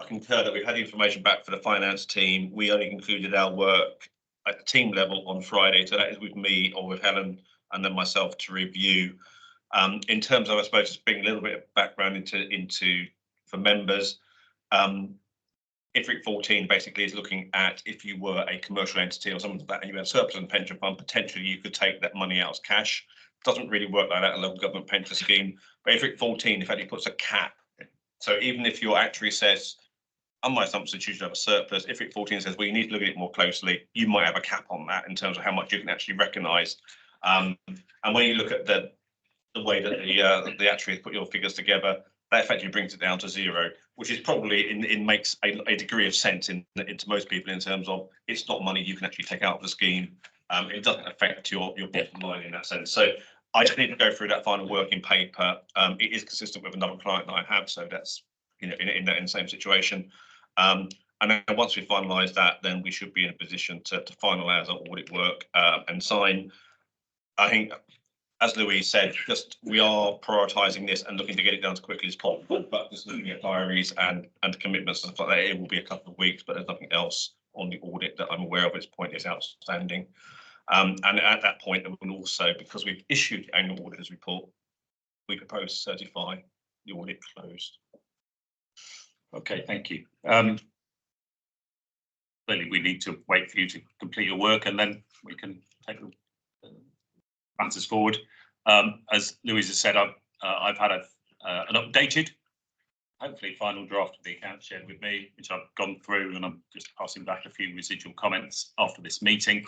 concur that we've had the information back for the finance team. We only concluded our work at the team level on Friday, so that is with me or with Helen and then myself to review. In terms of, I suppose, just bring a little bit of background into for members. IFRIC 14 basically is looking at if you were a commercial entity or something like that and you had surplus in pension fund, potentially you could take that money out as cash. Doesn't really work like that in a local government pension scheme. But IFRIC 14 effectively puts a cap. So even if your actuary says, on my assumptions, you should have a surplus, IFRIC 14 says, well, you need to look at it more closely, you might have a cap on that in terms of how much you can actually recognise. And when you look at the way that the actuary has put your figures together, that effectively brings it down to zero, which is probably makes a degree of sense into most people in terms of it's not money you can actually take out of the scheme. It doesn't affect your bottom line in that sense. So I just need to go through that final working paper. It is consistent with another client that I have, so that's in the same situation. And then once we finalise that, then we should be in a position to finalise our audit work and sign. I think, as Louise said, just we are prioritising this and looking to get it done as quickly as possible, but just looking at diaries and commitments and stuff like that, it will be a couple of weeks, but there's nothing else on the audit that I'm aware of at this point is outstanding. And at that point, there will also, because we've issued the annual auditor's report, we propose to certify the audit closed.
Okay, thank you. Clearly, we need to wait for you to complete your work and then we can take the matters forward. As Louise has said, I've had an updated, hopefully final draft of the account shared with me, which I've gone through, and I'm just passing back a few residual comments after this meeting.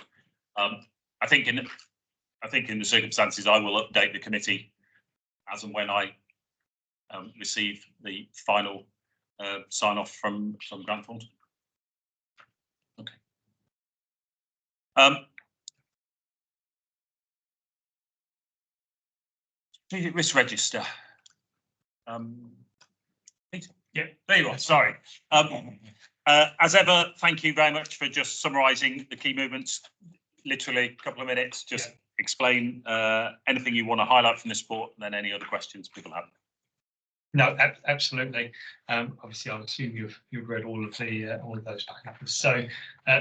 I think in the circumstances, I will update the committee as and when I receive the final sign off from Grant Thornton. Okay. Strategic risk register. Yeah, there you are. Sorry. As ever, thank you very much for just summarising the key movements. Literally a couple of minutes. Just explain anything you want to highlight from this report, and then any other questions people have.
No, absolutely. Obviously, I assume you've read all of those papers. So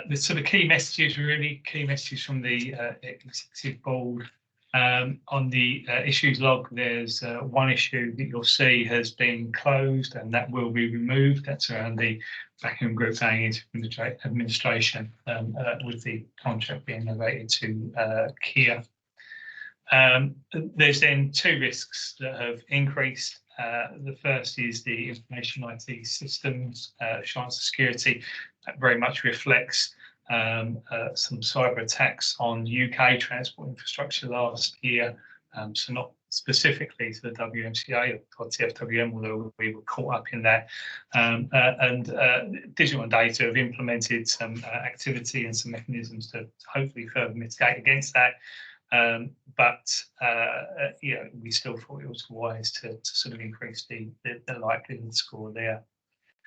the sort of key messages, really key messages from the executive board. On the issues log, there's one issue that you'll see has been closed, and that will be removed. That's around the vacuum group going into administration with the contract being novated to Kia. There's then two risks that have increased. The first is the information IT systems assurance security. That very much reflects some cyber attacks on UK transport infrastructure last year. So not specifically to the WMCA or TFWM, although we were caught up in that. And Digital and Data have implemented some activity and some mechanisms to hopefully further mitigate against that. But we still thought it was wise to sort of increase the likelihood score there.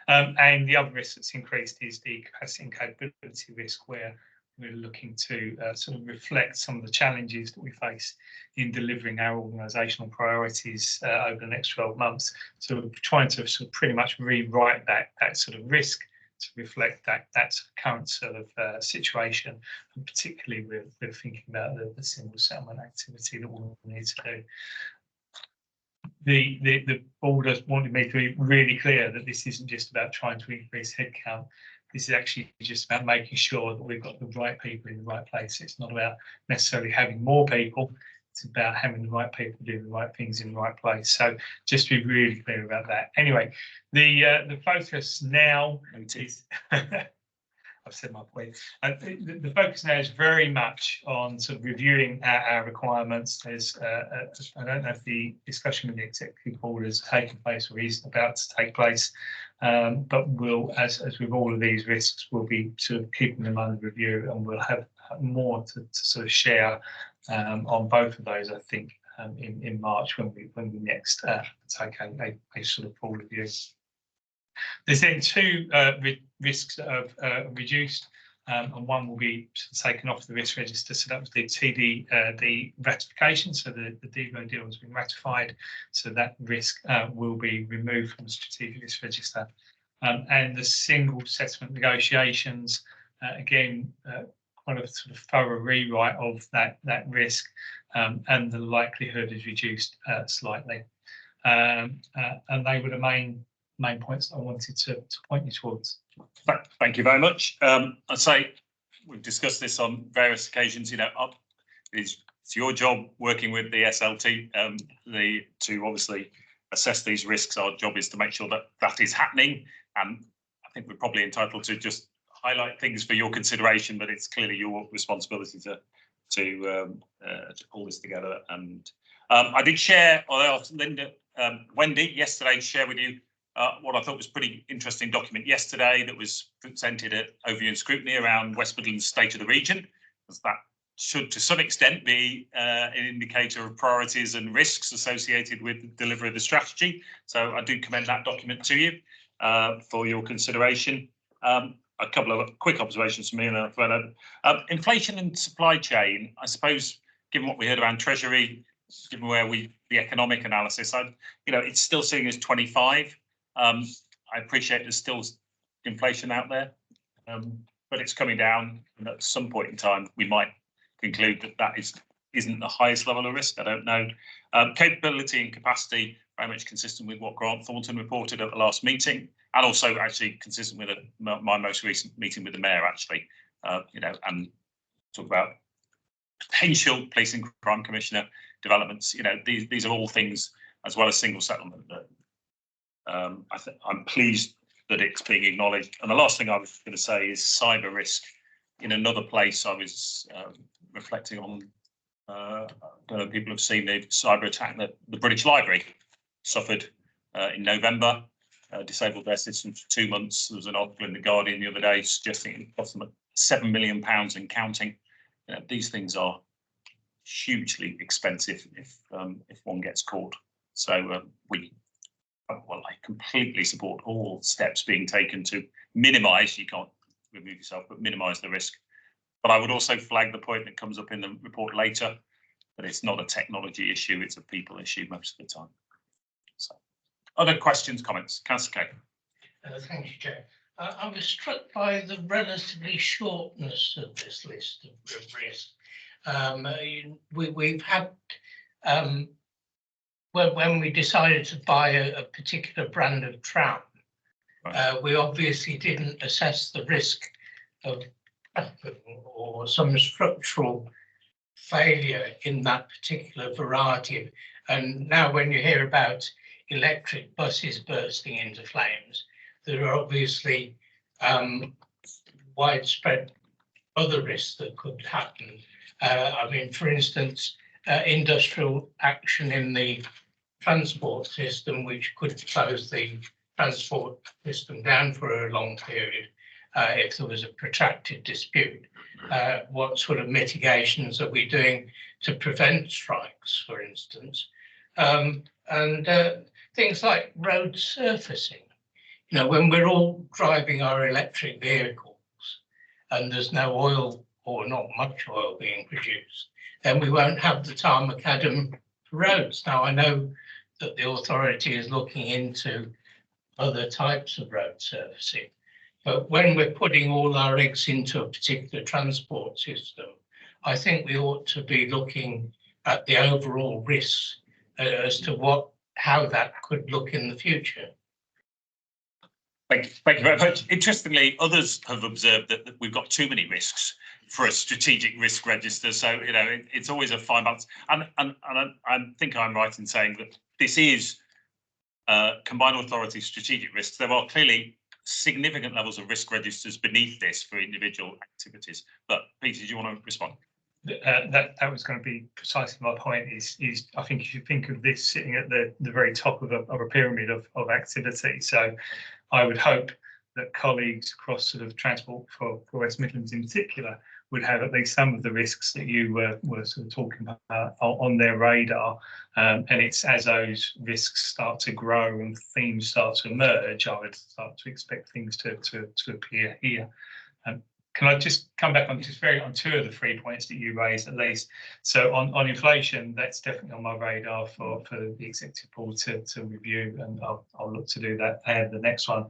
And the other risk that's increased is the capacity and capability risk, where we're looking to sort of reflect some of the challenges that we face in delivering our organisational priorities over the next 12 months. So we're trying to sort of pretty much rewrite that sort of risk to reflect that current sort of situation, and particularly we're thinking about the single settlement activity that we'll need to do. The board has wanted me to be really clear that this isn't just about trying to increase headcount. This is actually just about making sure that we've got the right people in the right place. It's not about necessarily having more people. It's about having the right people doing the right things in the right place. So just to be really clear about that. Anyway, the focus now is I've said my point. The focus now is very much on sort of reviewing our requirements. There's I don't know if the discussion with the executive board has taken place or is about to take place, But we'll, as with all of these risks, we'll be sort of keeping them under review, and we'll have more to sort of share on both of those, I think, in March when we next take a sort of full review. There's then two risks that have reduced, and one will be taken off the risk register. So that was the TD ratification. So the DEVO deal has been ratified. So that risk will be removed from the strategic risk register. And the single settlement negotiations, again, quite a sort of thorough rewrite of that risk, and the likelihood is reduced slightly. And they were the main points I wanted to point you towards.
Thank you very much. I'd say we've discussed this on various occasions. You know, it's your job working with the SLT to obviously assess these risks. Our job is to make sure that that is happening, and I think we're probably entitled to just highlight things for your consideration, but it's clearly your responsibility to pull this together. And I did share, or I asked Linda, Wendy yesterday to share with you what I thought was pretty interesting document yesterday that was presented at overview and scrutiny around West Midlands state of the region. That should to some extent be an indicator of priorities and risks associated with the delivery of the strategy. So I do commend that document to you for your consideration. A couple of quick observations from me, and inflation and supply chain. I suppose, given what we heard around Treasury, given where the economic analysis, it's still sitting as 25. I appreciate there's still inflation out there, but it's coming down, and at some point in time we might conclude that isn't the highest level of risk. I don't know. Capability and capacity, very much consistent with what Grant Thornton reported at the last meeting, and also actually consistent with my most recent meeting with the Mayor, actually, and talk about potential police and crime commissioner developments. These are all things, as well as single settlement, that I'm pleased that it's being acknowledged. And the last thing I was going to say is cyber risk. In another place, I was reflecting on, I don't know if people have seen the cyber attack that the British Library suffered in November, disabled their systems for 2 months. There was an article in The Guardian the other day suggesting it cost them £7 million and counting. These things are hugely expensive if one gets caught. So I completely support all steps being taken to minimise, you can't remove yourself, but minimise the risk. But I would also flag the point that comes up in the report later, that it's not a technology issue, it's a people issue most of the time. So, other questions, comments? Councillor Kay.
Thank you, Chair. I was struck by the relatively shortness of this list of risks. We've had when we decided to buy a particular brand of trout, we obviously didn't assess the risk of or some structural failure in that particular variety. And now when you hear about electric buses bursting into flames, there are obviously widespread other risks that could happen. For instance, industrial action in the transport system, which could close the transport system down for a long period if there was a protracted dispute. What sort of mitigations are we doing to prevent strikes, for instance? And things like road surfacing. When we're all driving our electric vehicles and there's no oil or not much oil being produced, then we won't have the macadam roads. Now, I know that the authority is looking into other types of road surfacing, but when we're putting all our eggs into a particular transport system, I think we ought to be looking at the overall risks as to how that could look in the future.
Thank you very much. Interestingly, others have observed that we've got too many risks for a strategic risk register. So, it's always a fine balance. And I think I'm right in saying that this is combined authority strategic risks. There are clearly significant levels of risk registers beneath this for individual activities. But Peter, do you want to respond?
That was going to be precisely my point. Is I think you should think of this sitting at the very top of a pyramid of activity. So
I would hope that colleagues across sort of transport for West Midlands in particular would have at least some of the risks that you were sort of talking about on their radar. And it's as those risks start to grow and themes start to emerge, I would start to expect things to appear here. Can I just come back on on 2 of the 3 points that you raised at least? So on inflation, that's definitely on my radar for the executive board to review, and I'll look to do that and the next one.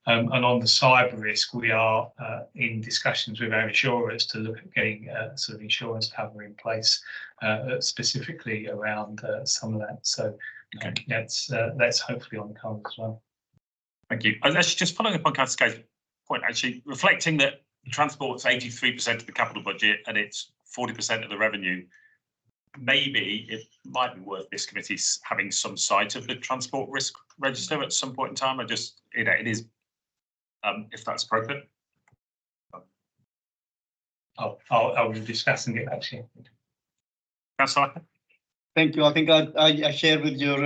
And on the cyber risk, we are in discussions with our insurers to look at getting sort of insurance cover in place specifically around some of that. So that's hopefully on the card as well.
Thank you. Actually, just following up on Cascade's point, actually reflecting that transport's 83% of the capital budget and it's 40% of the revenue. Maybe it might be worth this committee having some sight of the transport risk register at some point in time. I just, it is, if that's appropriate.
I'll be discussing it actually.
Councillor.
Thank you. I think I share with your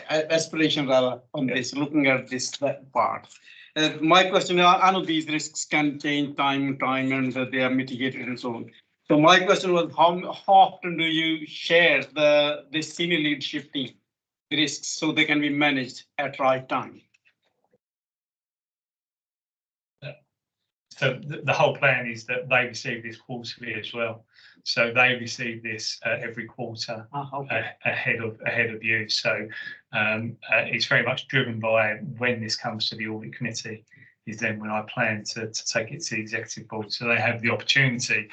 aspiration, Rala, on this, looking at this part. My question, I know these risks can change time and they are mitigated and so on. So my question was, how often do you share the senior leadership team risks so they can be managed at right time?
So the whole plan is that they receive this quarterly as well. So they receive this every quarter ahead of you. So it's very much driven by when this comes to the audit committee is then when I plan to take it to the executive board. So they have the opportunity.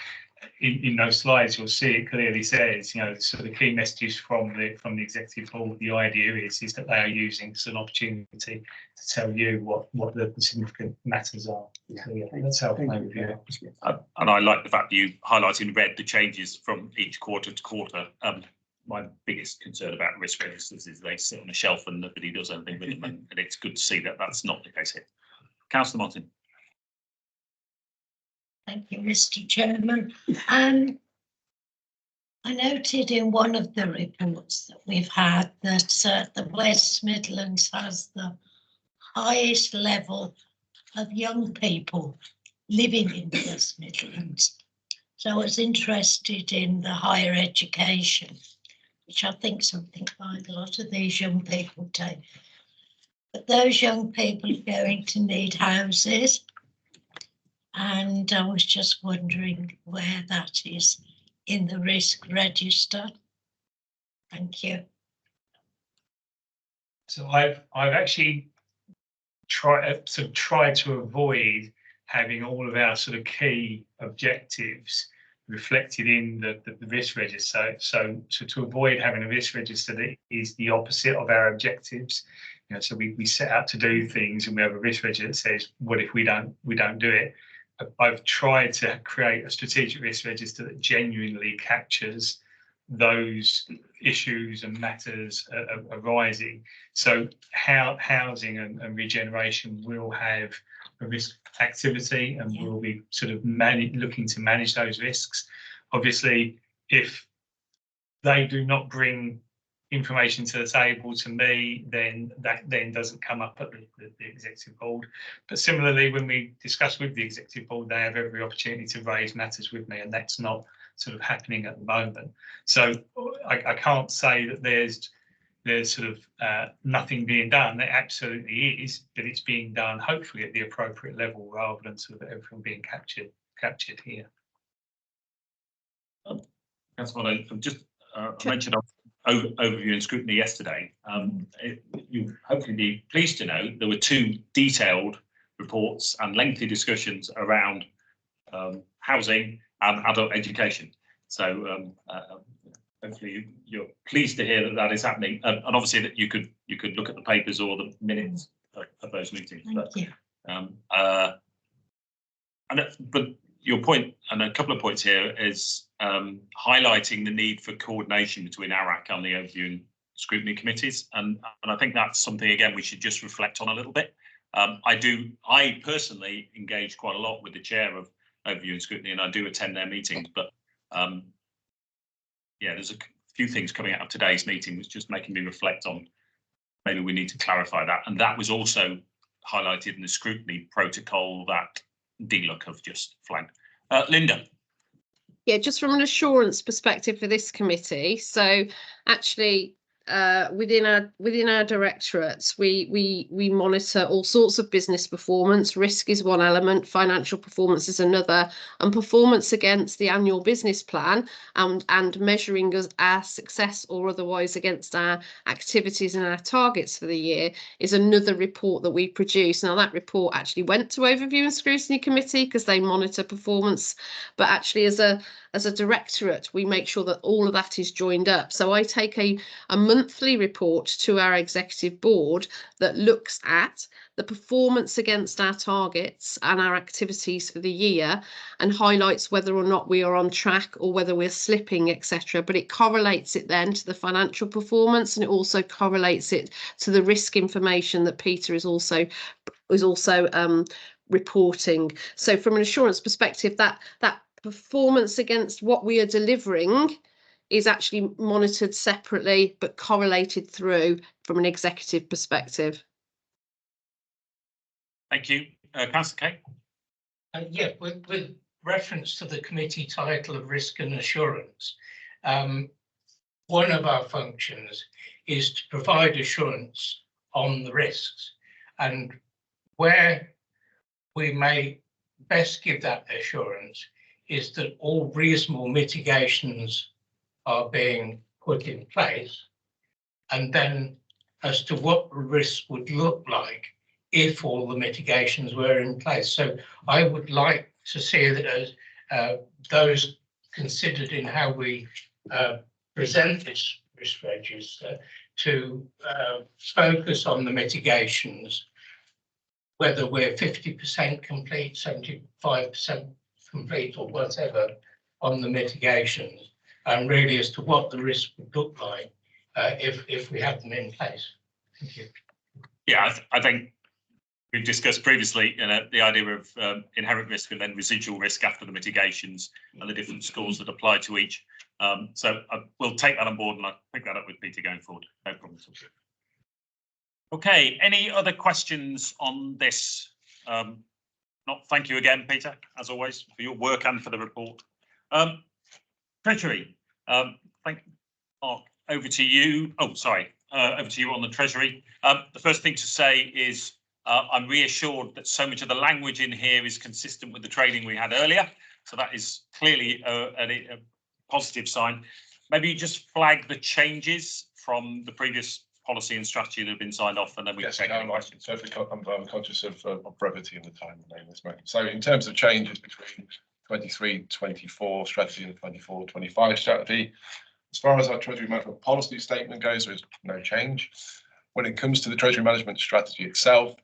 In those slides, you'll see it clearly says, you know, so the key messages from the executive board. The idea is that they are using as an opportunity to tell you what the significant matters are. Yeah. So, that's how I review it.
And I like the fact that you highlight in red the changes from each quarter to quarter. My biggest concern about risk registers is they sit on a shelf and nobody does anything with them, and it's good to see that that's not the case here. Councillor Martin.
Thank you, Mr. Chairman. I noted in one of the reports that we've had that the West Midlands has the highest level of young people living in the West Midlands. So I was interested in the higher education, which I think something like a lot of these young people take. But those young people are going to need houses. And I was just wondering where that is in the risk register. Thank you.
So I've actually tried to avoid having all of our sort of key objectives reflected in the risk register. So to avoid having a risk register that is the opposite of our objectives. You know, so we set out to do things and we have a risk register that says, what if we don't do it? I've tried to create a strategic risk register that genuinely captures those issues and matters arising. So housing and regeneration will have a risk activity and we'll be sort of looking to manage those risks. Obviously, if they do not bring information to the table to me, then that doesn't come up at the executive board. But similarly, when we discuss with the executive board, they have every opportunity to raise matters with me, and that's not sort of happening at the moment. So I can't say that there's sort of nothing being done. There absolutely is, but it's being done hopefully at the appropriate level rather than sort of everything being captured here.
That's what I just mentioned overview and scrutiny yesterday. You hopefully be pleased to know there were 2 detailed reports and lengthy discussions around housing and adult education. So hopefully you're pleased to hear that is happening, and obviously that you could look at the papers or the minutes of those meetings.
Thank you.
But your point, and a couple of points here, is highlighting the need for coordination between ARAC and the overview and scrutiny committees, and I think that's something again we should just reflect on a little bit. I personally engage quite a lot with the chair of overview and scrutiny, and I do attend their meetings. But yeah, there's a few things coming out of today's meeting that's just making me reflect on maybe we need to clarify that, and that was also highlighted in the scrutiny protocol that DLUC have just flagged. Linda.
Yeah, just from an assurance perspective for this committee. So actually, within our directorates, we monitor all sorts of business performance. Risk is one element, financial performance is another, and performance against the annual business plan and measuring our success or otherwise against our activities and our targets for the year is another report that we produce. Now that report actually went to Overview and Scrutiny Committee because they monitor performance, but actually as a directorate, we make sure that all of that is joined up. So I take a monthly report to our executive board that looks at the performance against our targets and our activities for the year and highlights whether or not we are on track or whether we're slipping, etc. But it correlates it then to the financial performance, and it also correlates it to the risk information that Peter is also reporting. So from an assurance perspective, that performance against what we are delivering is actually monitored separately but correlated through from an executive perspective.
Thank you. Councillor Kay.
Yeah, with reference to the committee title of risk and assurance, one of our functions is to provide assurance on the risks, and where we may best give that assurance is that all reasonable mitigations are being put in place, and then as to what the risk would look like if all the mitigations were in place. So I would like to see that as those considered in how we present this risk register to focus on the mitigations, whether we're 50% complete, 75% complete or whatever on the mitigations, and really as to what the risk would look like if we have them in place. Thank you.
Yeah, I think we've discussed previously, the idea of inherent risk and then residual risk after the mitigations and the different scores that apply to each. So we'll take that on board and I'll pick that up with Peter going forward. No problem at all. Okay, any other questions on this? Thank you again, Peter, as always, for your work and for the report. Treasury, Mark, over to you. Oh, sorry, over to you on the Treasury. The first thing to say is I'm reassured that so much of the language in here is consistent with the training we had earlier. So that is clearly a positive sign. Maybe you just flag the changes from the previous policy and strategy that have been signed off, and then we can take any questions.
Certainly, I'm conscious of brevity in the time in this moment. So in terms of changes between 23-24 strategy and 24-25 strategy, as far as our Treasury Management Policy Statement goes, there is no change. When it comes to the Treasury Management Strategy itself,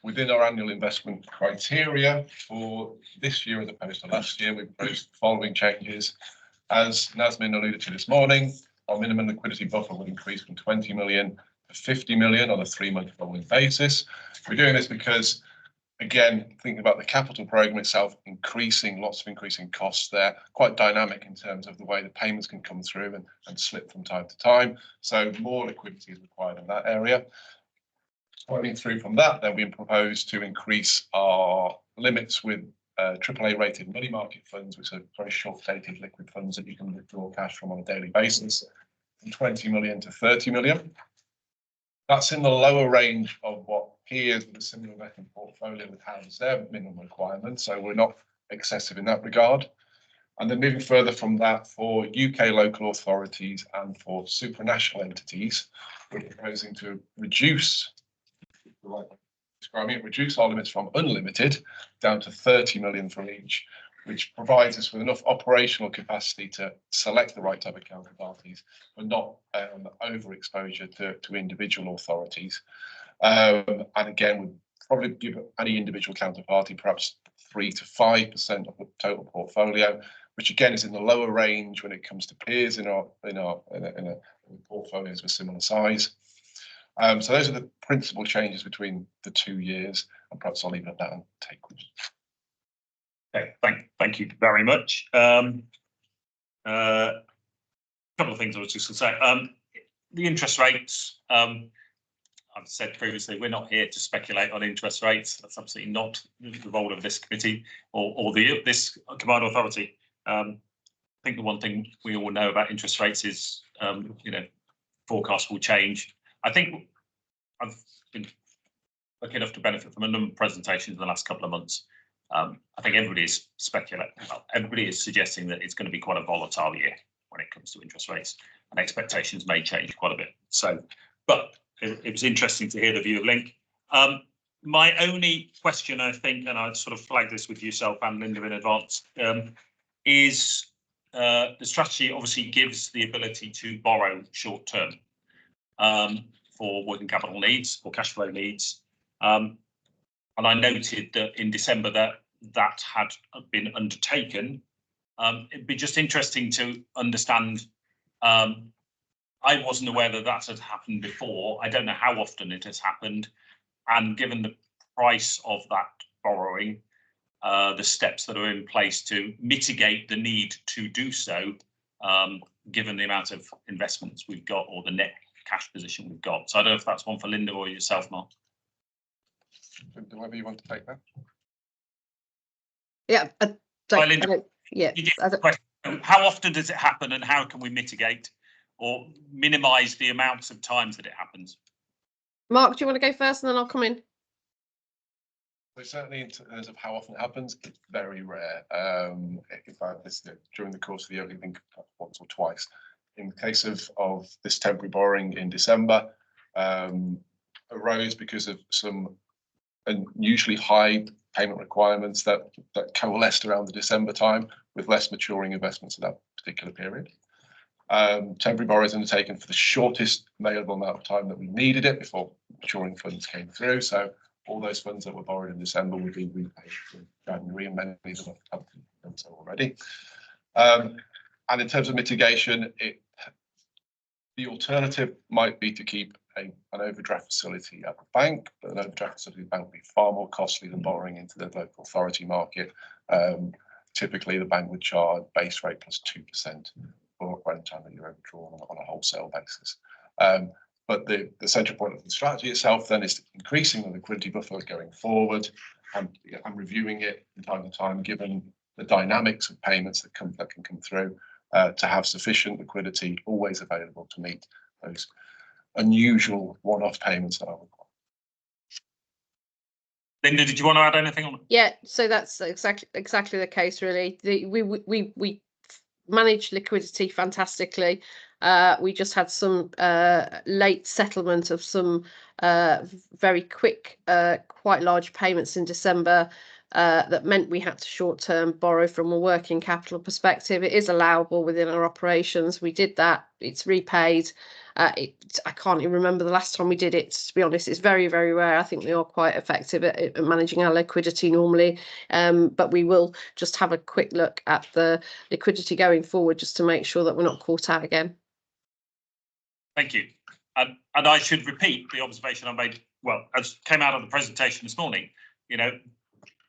within our annual investment criteria for this year as opposed to last year, we've proposed the following changes. As Nazmin alluded to this morning, our minimum liquidity buffer will increase from 20 million to 50 million on a 3-month rolling basis. We're doing this because, again, thinking about the capital programme itself, lots of increasing costs there, quite dynamic in terms of the way the payments can come through and slip from time to time. So more liquidity is required in that area. Following through from that, then we propose to increase our limits with AAA rated money market funds, which are very short dated liquid funds that you can withdraw cash from on a daily basis, from 20 million to 30 million. That's in the lower range of what peers with a similar investment portfolio would have as their minimum requirement. So we're not excessive in that regard. And then moving further from that, for UK local authorities and for supranational entities, we're proposing to reduce our limits from unlimited down to 30 million for each, which provides us with enough operational capacity to select the right type of counterparties, but not overexposure to individual authorities. And again, we'd probably give any individual counterparty perhaps 3 to 5% of the total portfolio, which again is in the lower range when it comes to peers in our portfolios of similar size. So those are the principal changes between the 2 years, and perhaps I'll leave it at that and take questions.
Okay, thank you very much. A couple of things I was just going to say. The interest rates, I've said previously, we're not here to speculate on interest rates. That's absolutely not the role of this committee or this combined authority. I think the one thing we all know about interest rates is, forecasts will change. I think I've been lucky enough to benefit from a number of presentations in the last couple of months. I think everybody is speculating. Well, everybody is suggesting that it's going to be quite a volatile year when it comes to interest rates, and expectations may change quite a bit. So, but it was interesting to hear the view of Link. My only question, I think, and I sort of flagged this with yourself and Linda in advance, is the strategy obviously gives the ability to borrow short term for working capital needs or cash flow needs. And I noted that in December that had been undertaken. It'd be just interesting to understand. I wasn't aware that had happened before. I don't know how often it has happened. And given the price of that borrowing, the steps that are in place to mitigate the need to do so, given the amount of investments we've got or the net cash position we've got. So I don't know if that's one for Linda or yourself, Mark.
Whether you want to take that.
Yeah,
how often does it happen and how can we mitigate or minimise the amounts of times that it happens?
Mark, do you want to go first and then I'll come in?
So certainly in terms of how often it happens, it's very rare. If I listen during the course of the year, I think once or twice. In the case of this temporary borrowing in December, arose because of some unusually high payment requirements that coalesced around the December time with less maturing investments at that particular period. Temporary borrowing is undertaken for the shortest available amount of time that we needed it before maturing funds came through. So all those funds that were borrowed in December would be repaid in January, and many of them have done so already. And in terms of mitigation, the alternative might be to keep an overdraft facility at the bank, but an overdraft facility at the bank would be far more costly than borrowing into the local authority market. Typically, the bank would charge base rate plus 2% for any time that you're overdrawn on a wholesale basis. But the central point of the strategy itself then is increasing the liquidity buffer going forward and reviewing it from time to time, given the dynamics of payments that can come through, to have sufficient liquidity always available to meet those unusual one-off payments that are required.
Linda, did you want to add anything on?
Yeah, so that's exactly the case, really. We manage liquidity fantastically. We just had some late settlement of some very quick, quite large payments in December that meant we had to short-term borrow from a working capital perspective. It is allowable within our operations. We did that. It's repaid. I can't even remember the last time we did it, to be honest. It's very, very rare. I think we are quite effective at managing our liquidity normally, but we will just have a quick look at the liquidity going forward just to make sure that we're not caught out again.
Thank you. And I should repeat the observation I made, well, as came out of the presentation this morning.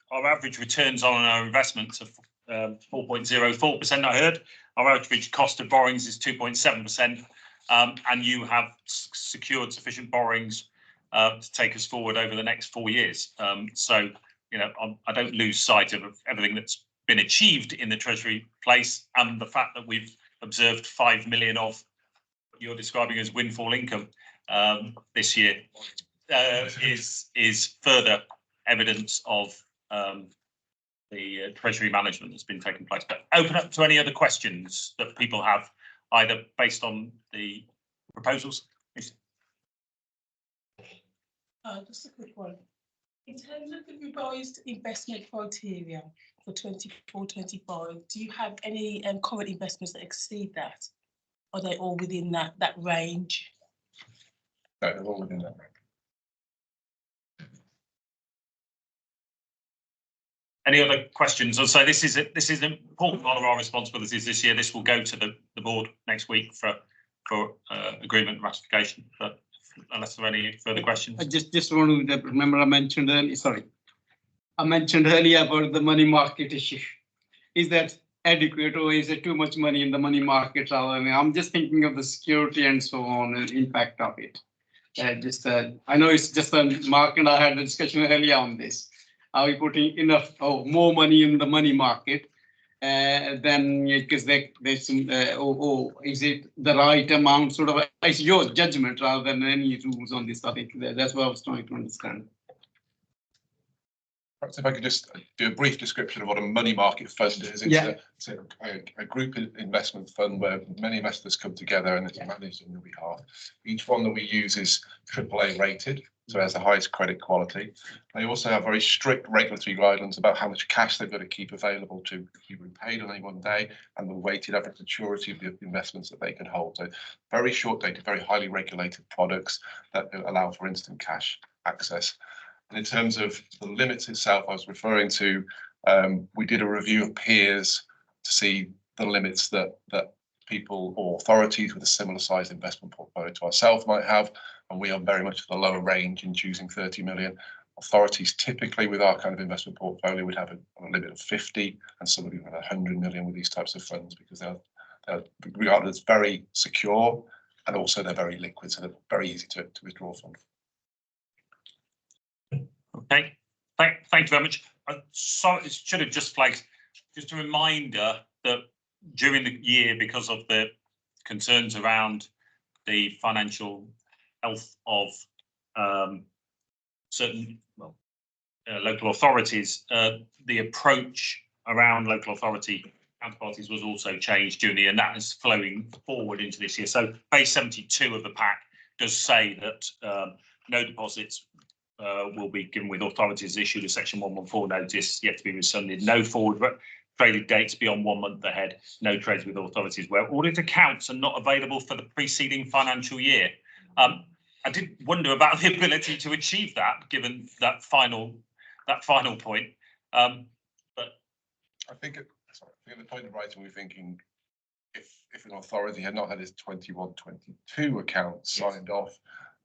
Our average returns on our investments of 4.04%, I heard. Our average cost of borrowings is 2.7%. And you have secured sufficient borrowings to take us forward over the next 4 years. So, I don't lose sight of everything that's been achieved in the Treasury place, and the fact that we've observed 5 million of what you're describing as windfall income this year is further evidence of the Treasury management that's been taking place. But open up to any other questions that people have, either based on the proposals.
Just a quick one. In terms of the revised investment criteria for 24-25, do you have any current investments that exceed that? Are they all within that range?
No, they're all within that range.
Any other questions? So this is an important part of our responsibilities this year. This will go to the board next week for agreement ratification. But unless there are any further questions,
I just want to remember I mentioned earlier about the money market issue. Is that adequate, or is there too much money in the money market? I'm just thinking of the security and so on, and impact of it. I know it's just Mark and I had a discussion earlier on this. Are we putting enough or more money in the money market? Then because there's some, is it the right amount? Sort of, it's your judgment rather than any rules on this. I think that's what I was trying to understand.
Perhaps if I could just do a brief description of what a money market fund is. It's a group investment fund where many investors come together and it's managed on your behalf. Each one that we use is AAA rated, so it has the highest credit quality. They also have very strict regulatory guidelines about how much cash they've got to keep available to be repaid on any one day and the weighted average maturity of the investments that they can hold. So very short dated, very highly regulated products that allow for instant cash access. And in terms of the limits itself, I was referring to, we did a review of peers to see the limits that people or authorities with a similar sized investment portfolio to ourselves might have, and we are very much at the lower range in choosing 30 million. Authorities typically with our kind of investment portfolio would have a limit of 50, and some of you have 100 million with these types of funds because they're regarded as very secure, and also they're very liquid, so they're very easy to withdraw from.
Okay, thank you very much. So it should have just flagged, just a reminder that during the year, because of the concerns around the financial health of certain local authorities, the approach around local authority counterparties was also changed during the year, and that is flowing forward into this year. So page 72 of the pack does say that no deposits will be given with authorities issued a section 114 notice yet to be rescinded. No forward traded dates beyond 1 month ahead. No trades with authorities where audit accounts are not available for the preceding financial year. I did wonder about the ability to achieve that, given that final point. But
I think at the point of writing, we're thinking if an authority had not had its 21-22 accounts signed off,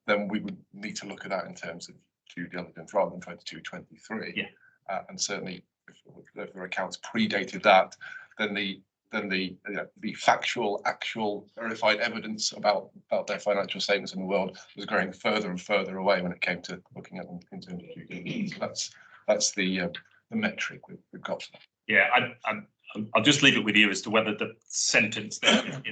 then we would need to look at that in terms of due diligence rather than 22-23.
Yeah.
And certainly if their accounts predated that, then the factual, actual, verified evidence about their financial statements in the world was growing further and further away when it came to looking at them in terms of due diligence. So that's the metric we've got.
Yeah, I'll just leave it with you as to whether the sentence there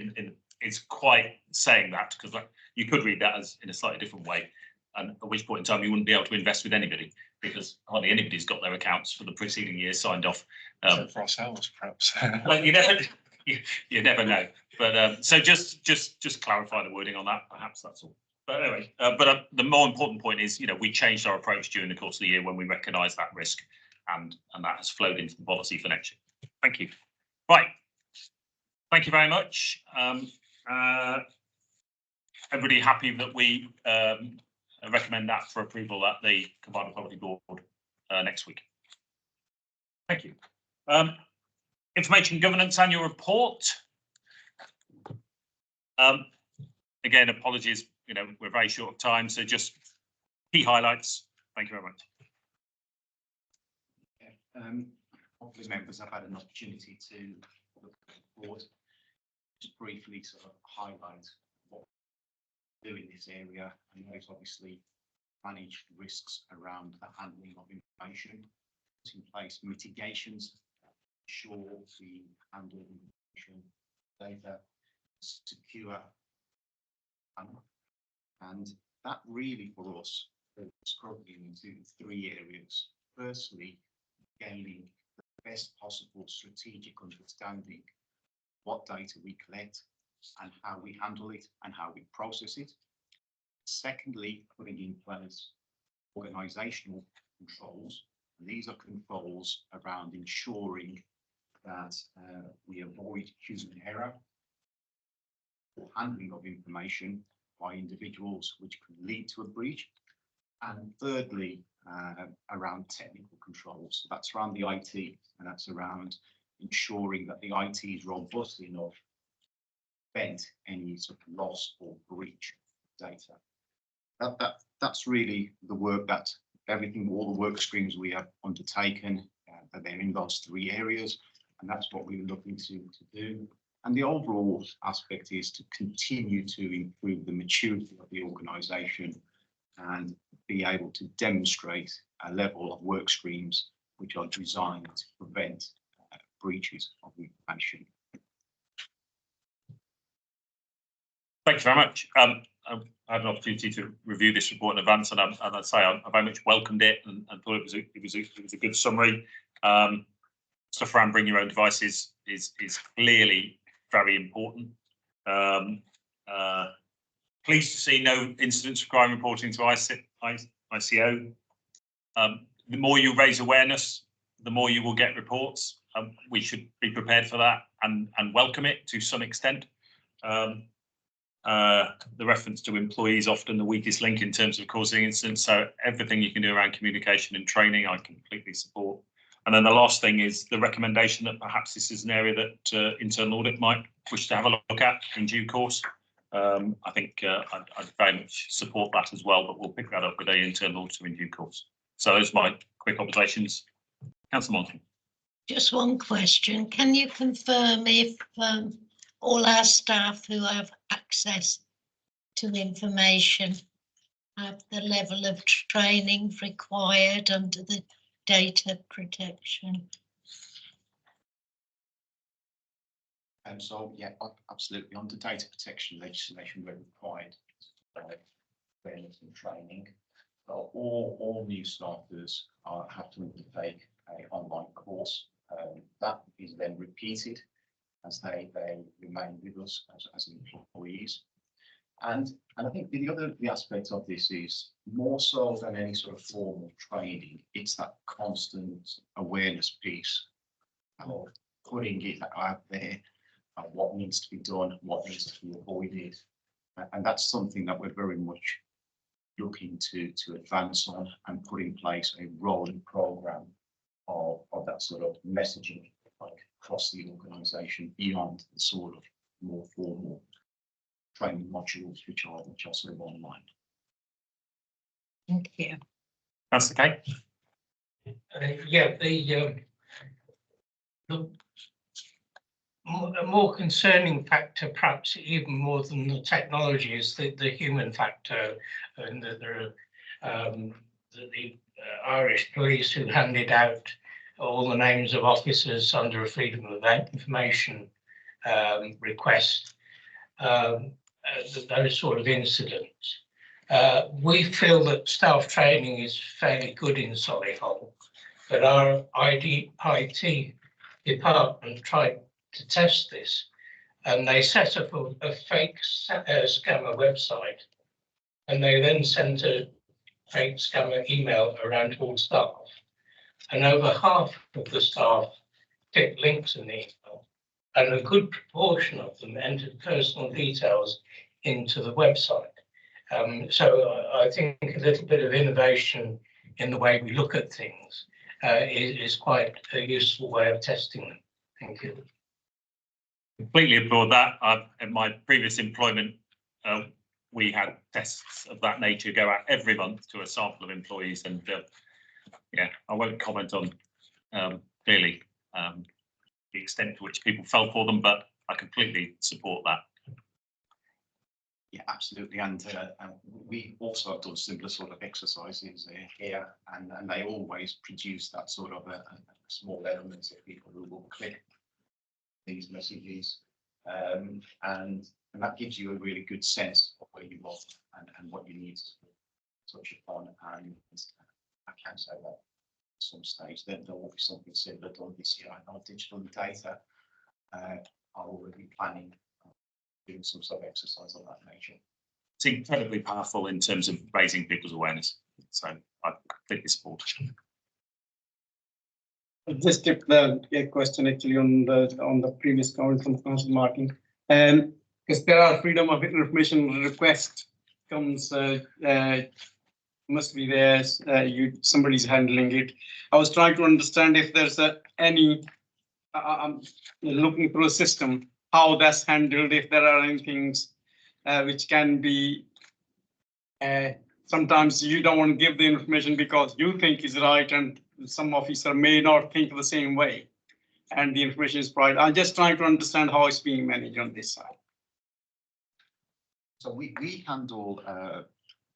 is quite saying that, because you could read that as in a slightly different way, and at which point in time you wouldn't be able to invest with anybody because hardly anybody's got their accounts for the preceding year signed off.
For ourselves, perhaps.
Well, you never know. But so just clarify the wording on that. Perhaps that's all. But anyway, the more important point is, we changed our approach during the course of the year when we recognised that risk, and that has flowed into the policy for next year. Thank you. Right. Thank you very much. Everybody happy that we recommend that for approval at the Combined Authority Board next week. Thank you. Information Governance Annual Report. Again, apologies, we're very short of time, so just key highlights. Thank you very much.
Hopefully members have had an opportunity to look at the report. Just briefly sort of highlight what we do in this area, and those obviously manage risks around the handling of information, put in place mitigations, ensure we handle information data secure, and that really for us is currently into 3 areas. Firstly, gaining the best possible strategic understanding what data we collect and how we handle it and how we process it. Secondly, putting in place organisational controls. And these are controls around ensuring that we avoid human error or handling of information by individuals which could lead to a breach. And thirdly, around technical controls. So that's around the IT, and that's around ensuring that the IT is robust enough to prevent any sort of loss or breach of data. That's really the work that all the work streams we have undertaken, they're in those 3 areas, and that's what we're looking to do. And the overall aspect is to continue to improve the maturity of the organisation and be able to demonstrate a level of work streams which are designed to prevent breaches of information.
Thank you very much. I had an opportunity to review this report in advance, and I'd say I very much welcomed it and thought it was a good summary. Stuff around bring your own devices is clearly very important. Pleased to see no incidents of crime reporting to ICO. The more you raise awareness, the more you will get reports. We should be prepared for that and welcome it to some extent. The reference to employees often the weakest link in terms of causing incidents. So everything you can do around communication and training, I completely support. And then the last thing is the recommendation that perhaps this is an area that internal audit might wish to have a look at in due course. I think I'd very much support that as well, but we'll pick that up with the internal auditor in due course. So those are my quick observations. Councillor Monson.
Just one question. Can you confirm if all our staff who have access to information have the level of training required under the data protection?
And so, yeah, absolutely. Under data protection legislation, we're required awareness and training. All new starters have to undertake an online course. That is then repeated as they remain with us as employees. And I think the aspect of this is more so than any sort of formal training, it's that constant awareness piece of putting it out there, what needs to be done, what needs to be avoided. And that's something that we're very much looking to advance on and put in place a rolling program of that sort of messaging across the organisation beyond the sort of more formal training modules which are sort of online.
Thank you.
That's okay.
Yeah, a more concerning factor, perhaps even more than the technology, is the human factor, and that there are the Irish police who handed out all the names of officers under a freedom of information request. Those sort of incidents. We feel that staff training is fairly good in Solihull, but our IT department tried to test this, and they set up a fake scammer website, and they then sent a fake scammer email around to all staff, and over half of the staff clicked links in the email, and a good proportion of them entered personal details into the website. So I think a little bit of innovation in the way we look at things is quite a useful way of testing them. Thank you.
Completely applaud that. In my previous employment, we had tests of that nature go out every month to a sample of employees, and yeah, I won't comment on clearly the extent to which people fell for them, but I completely support that.
Yeah, absolutely. And we also have done similar sort of exercises here, and they always produce that sort of a small element of people who will click these messages, and that gives you a really good sense of where you are and what you need to touch upon. And I can say that at some stage there will be something similar done this year. I know digital data are already planning doing some sort of exercise of that nature.
It's incredibly powerful in terms of raising people's awareness. So I completely support it.
Just a question actually on the previous comment from Councillor Martin. Because there are freedom of information request comes must be there. Somebody's handling it. I was trying to understand if there's any looking through a system how that's handled. If there are any things which can be. Sometimes you don't want to give the information because you think is right, and some officer may not think the same way, and the information is right. I'm just trying to understand how it's being managed on this side.
So we handle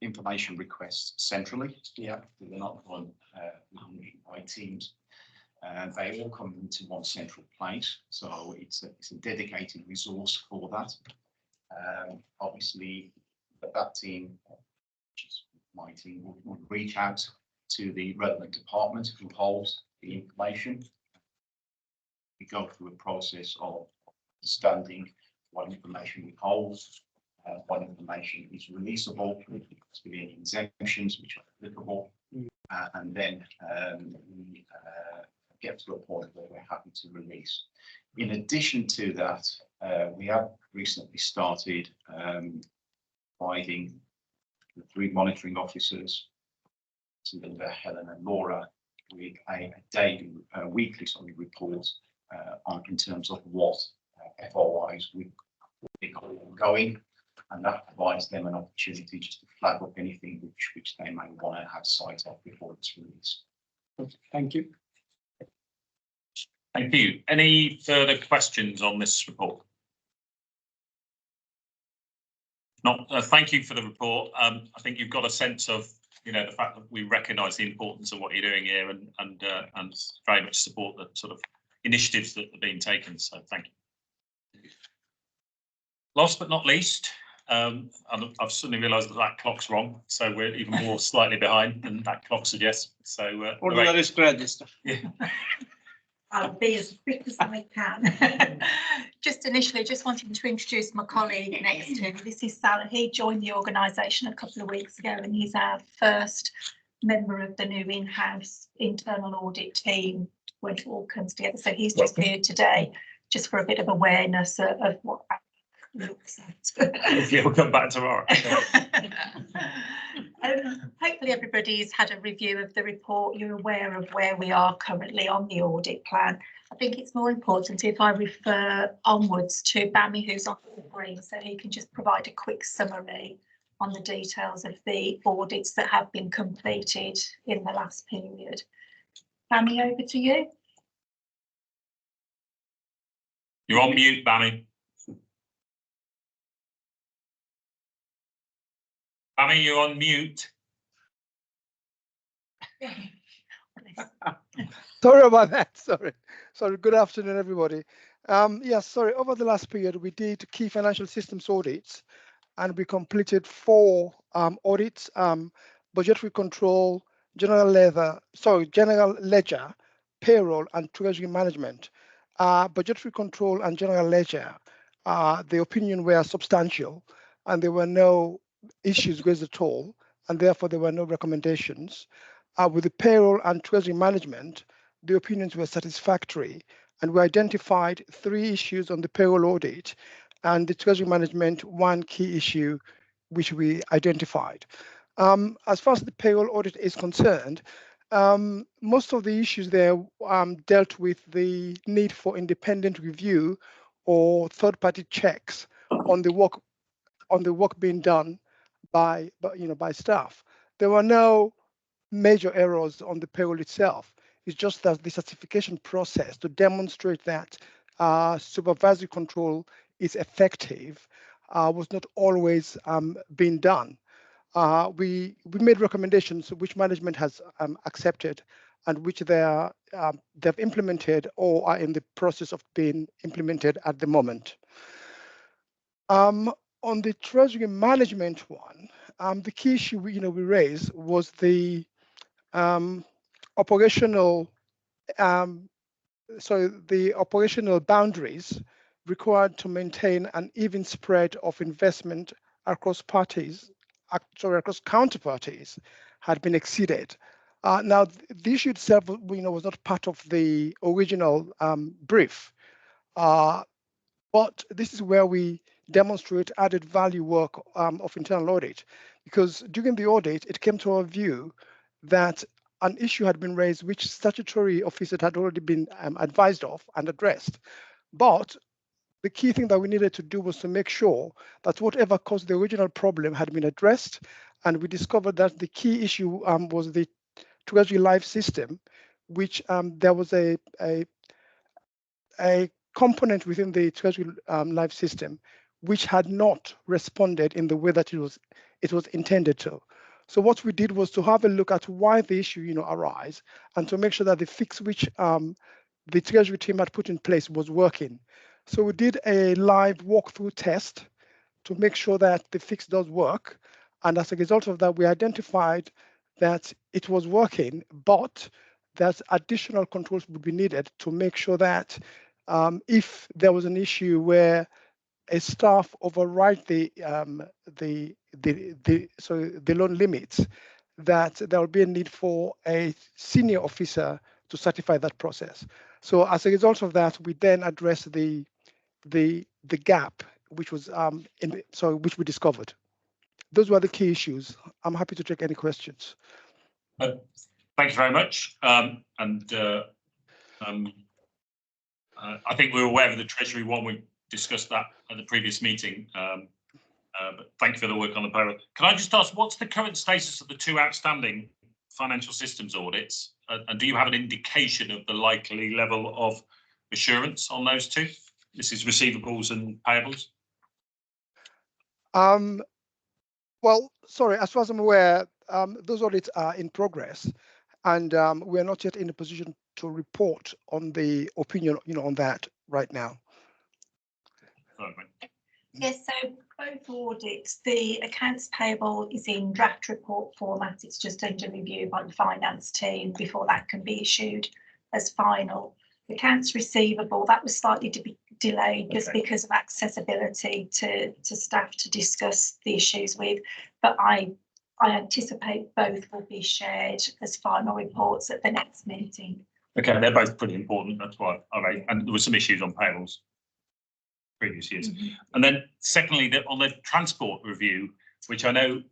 information requests centrally. Yeah, they're not done by teams. They all come into one central place, so it's a dedicated resource for that. Obviously, that team, which is my team, would reach out to the relevant department who holds the information. We go through a process of understanding what information we hold, what information is releasable, within exemptions which are applicable, and then we get to a point where we're happy to release. In addition to that, we have recently started providing the 3 monitoring officers, Linda, Helen and Laura, with a weekly report on in terms of what FOIs we got going, and that provides them an opportunity just to flag up anything which they may want to have sight of before it's released.
Thank you.
Thank you. Any further questions on this report? Not. Thank you for the report. I think you've got a sense of, you know, the fact that we recognise the importance of what you're doing here, and very much support the sort of initiatives that are being taken. So thank you. Last but not least, I've suddenly realised that clock's wrong, so we're even more slightly behind than that clock suggests. So
Order the risk register.
Yeah.
I'll be as quick as I can. Just initially, just wanted to introduce my colleague next to me. This is Sal. He joined the organisation a couple of weeks ago, and he's our first member of the new in-house internal audit team when it all comes together. So he's just here today, just for a bit of awareness of what looks at.
Yeah, we'll come back tomorrow.
Hopefully everybody's had a review of the report. You're aware of where we are currently on the audit plan. I think it's more important if I refer onwards to Bami, who's on the screen, so he can just provide a quick summary on the details of the audits that have been completed in the last period. Bami, over to you.
You're on mute, Bami. Bami, you're on mute.
Sorry about that. Sorry. Good afternoon, everybody. Yes, sorry. Over the last period, we did key financial systems audits, and we completed 4 audits: budgetary control, general ledger, payroll, and treasury management. Budgetary control and general ledger, the opinion were substantial, and there were no issues raised at all, and therefore there were no recommendations. With the payroll and treasury management, the opinions were satisfactory, and we identified 3 issues on the payroll audit, and the treasury management 1 key issue which we identified. As far as the payroll audit is concerned, most of the issues there dealt with the need for independent review or third-party checks on the work being done by staff. There were no major errors on the payroll itself. It's just that the certification process to demonstrate that supervisory control is effective was not always being done. We made recommendations which management has accepted, and which they've implemented or are in the process of being implemented at the moment. On the treasury management one, the key issue we raised was the operational boundaries required to maintain an even spread of investment across counterparties had been exceeded. Now, the issue itself, was not part of the original brief, but this is where we demonstrate added value work of internal audit, because during the audit, it came to our view that an issue had been raised which statutory officers had already been advised of and addressed. But the key thing that we needed to do was to make sure that whatever caused the original problem had been addressed, and we discovered that the key issue was the Treasury Live system, which there was a component within the Treasury Live system which had not responded in the way that it was intended to. So what we did was to have a look at why the issue, arise, and to make sure that the fix which the Treasury team had put in place was working. So we did a live walkthrough test to make sure that the fix does work. And as a result of that, we identified that it was working, but that additional controls would be needed to make sure that if there was an issue where a staff override the loan limits, that there will be a need for a senior officer to certify that process. So as a result of that, we then address the gap which was which we discovered. Those were the key issues. I'm happy to take any questions.
Thank you very much. I think we're aware of the Treasury one. We discussed that at the previous meeting. But thank you for the work on the payroll. Can I just ask, what's the current status of the 2 outstanding financial systems audits? And do you have an indication of the likely level of assurance on those 2? This is receivables and payables.
Well, sorry, as far as I'm aware, those audits are in progress, and we are not yet in a position to report on the opinion, on that right now.
Yes, so both audits, the accounts payable is in draft report format. It's just under review by the finance team before that can be issued as final. The accounts receivable, that was slightly delayed just because of accessibility to staff to discuss the issues with, but I anticipate both will be shared as final reports at the next meeting.
Okay, they're both pretty important, that's why. Okay, and there were some issues on payables previous years. And then secondly, on the transport review, which I know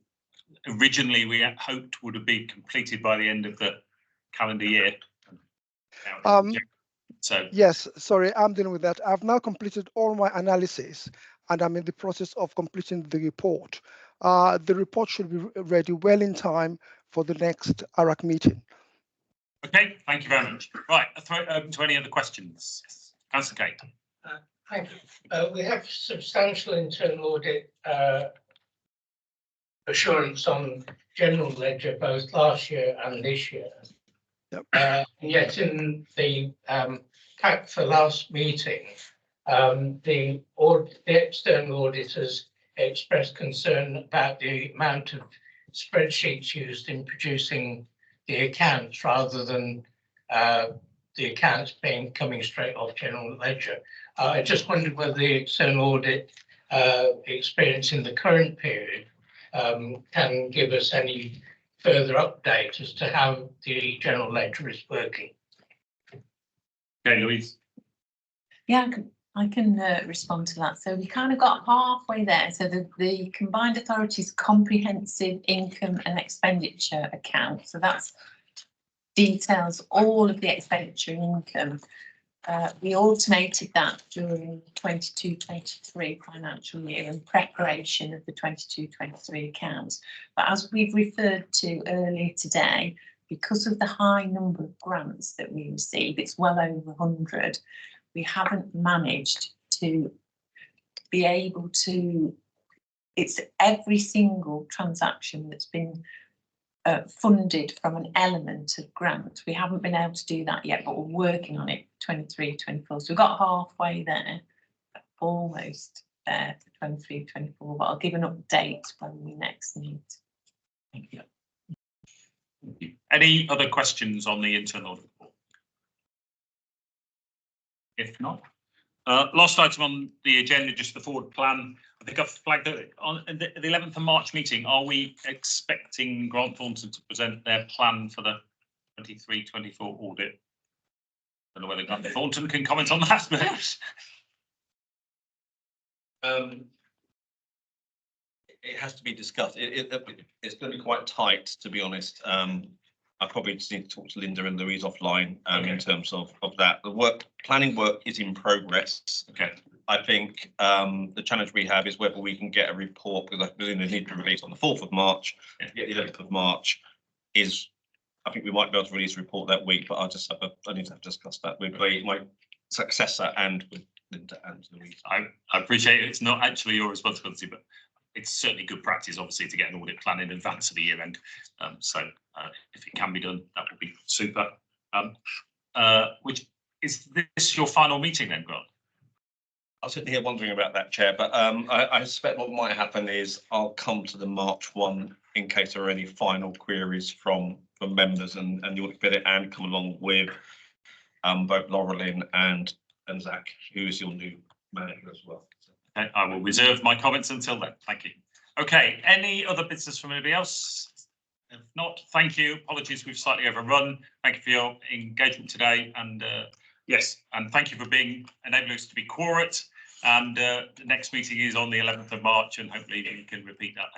originally we had hoped would have been completed by the end of the calendar year. So
yes, sorry, I'm dealing with that. I've now completed all my analysis and I'm in the process of completing the report. The report should be ready well in time for the next ARAC meeting.
Okay, thank you very much. Right, I'll throw it open to any other questions. Councillor Kate.
Thank you. We have substantial internal audit assurance on general ledger both last year and this year.
Yep.
And yet in the CAC for last meeting, the external auditors expressed concern about the amount of spreadsheets used in producing the accounts rather than the accounts coming straight off general ledger. I just wondered whether the external audit experience in the current period can give us any further update as to how the general ledger is working.
Okay, Louise.
Yeah, I can respond to that. So we kind of got halfway there. So the Combined Authorities Comprehensive Income and Expenditure account. So that's details all of the expenditure and income. We automated that during 22-23 financial year in preparation of the 22-23 accounts. But as we've referred to earlier today, because of the high number of grants that we receive, it's well over 100, we haven't managed to be able to, it's every single transaction that's been funded from an element of grant. We haven't been able to do that yet, but we're working on it 23-24. So we've got halfway there, almost there for 23-24, but I'll give an update when we next meet.
Thank you. Any other questions on the internal report? If not, last item on the agenda, just the forward plan. I think I've flagged it on the 11th of March meeting. Are we expecting Grant Thornton to present their plan for the 23-24 audit? I don't know whether Grant Thornton can comment on that.
It has to be discussed. It's going to be quite tight, to be honest. I probably just need to talk to Linda and Louise offline in terms of that. The planning work is in progress.
Okay.
I think the challenge we have is whether we can get a report, because I believe they need to be released on the 4th of March. The 11th of March is, I think we might be able to release a report that week, but I need to have to discuss that with my successor and with Linda and Louise.
I appreciate it. It's not actually your responsibility, but it's certainly good practice, obviously, to get an audit plan in advance of the year end. So if it can be done, that would be super. Which is this your final meeting then, Grant?
I was sitting here wondering about that, Chair, but I suspect what might happen is I'll come to the March one in case there are any final queries from members and the audit committee, and come along with both Laurelyn and Zach, who is your new manager as well.
Okay, I will reserve my comments until then. Thank you. Okay, any other business from anybody else? If not, thank you. Apologies, we've slightly overrun. Thank you for your engagement today, and yes, and thank you for enabling us to be quorate. And the next meeting is on the 11th of March, and hopefully we can repeat that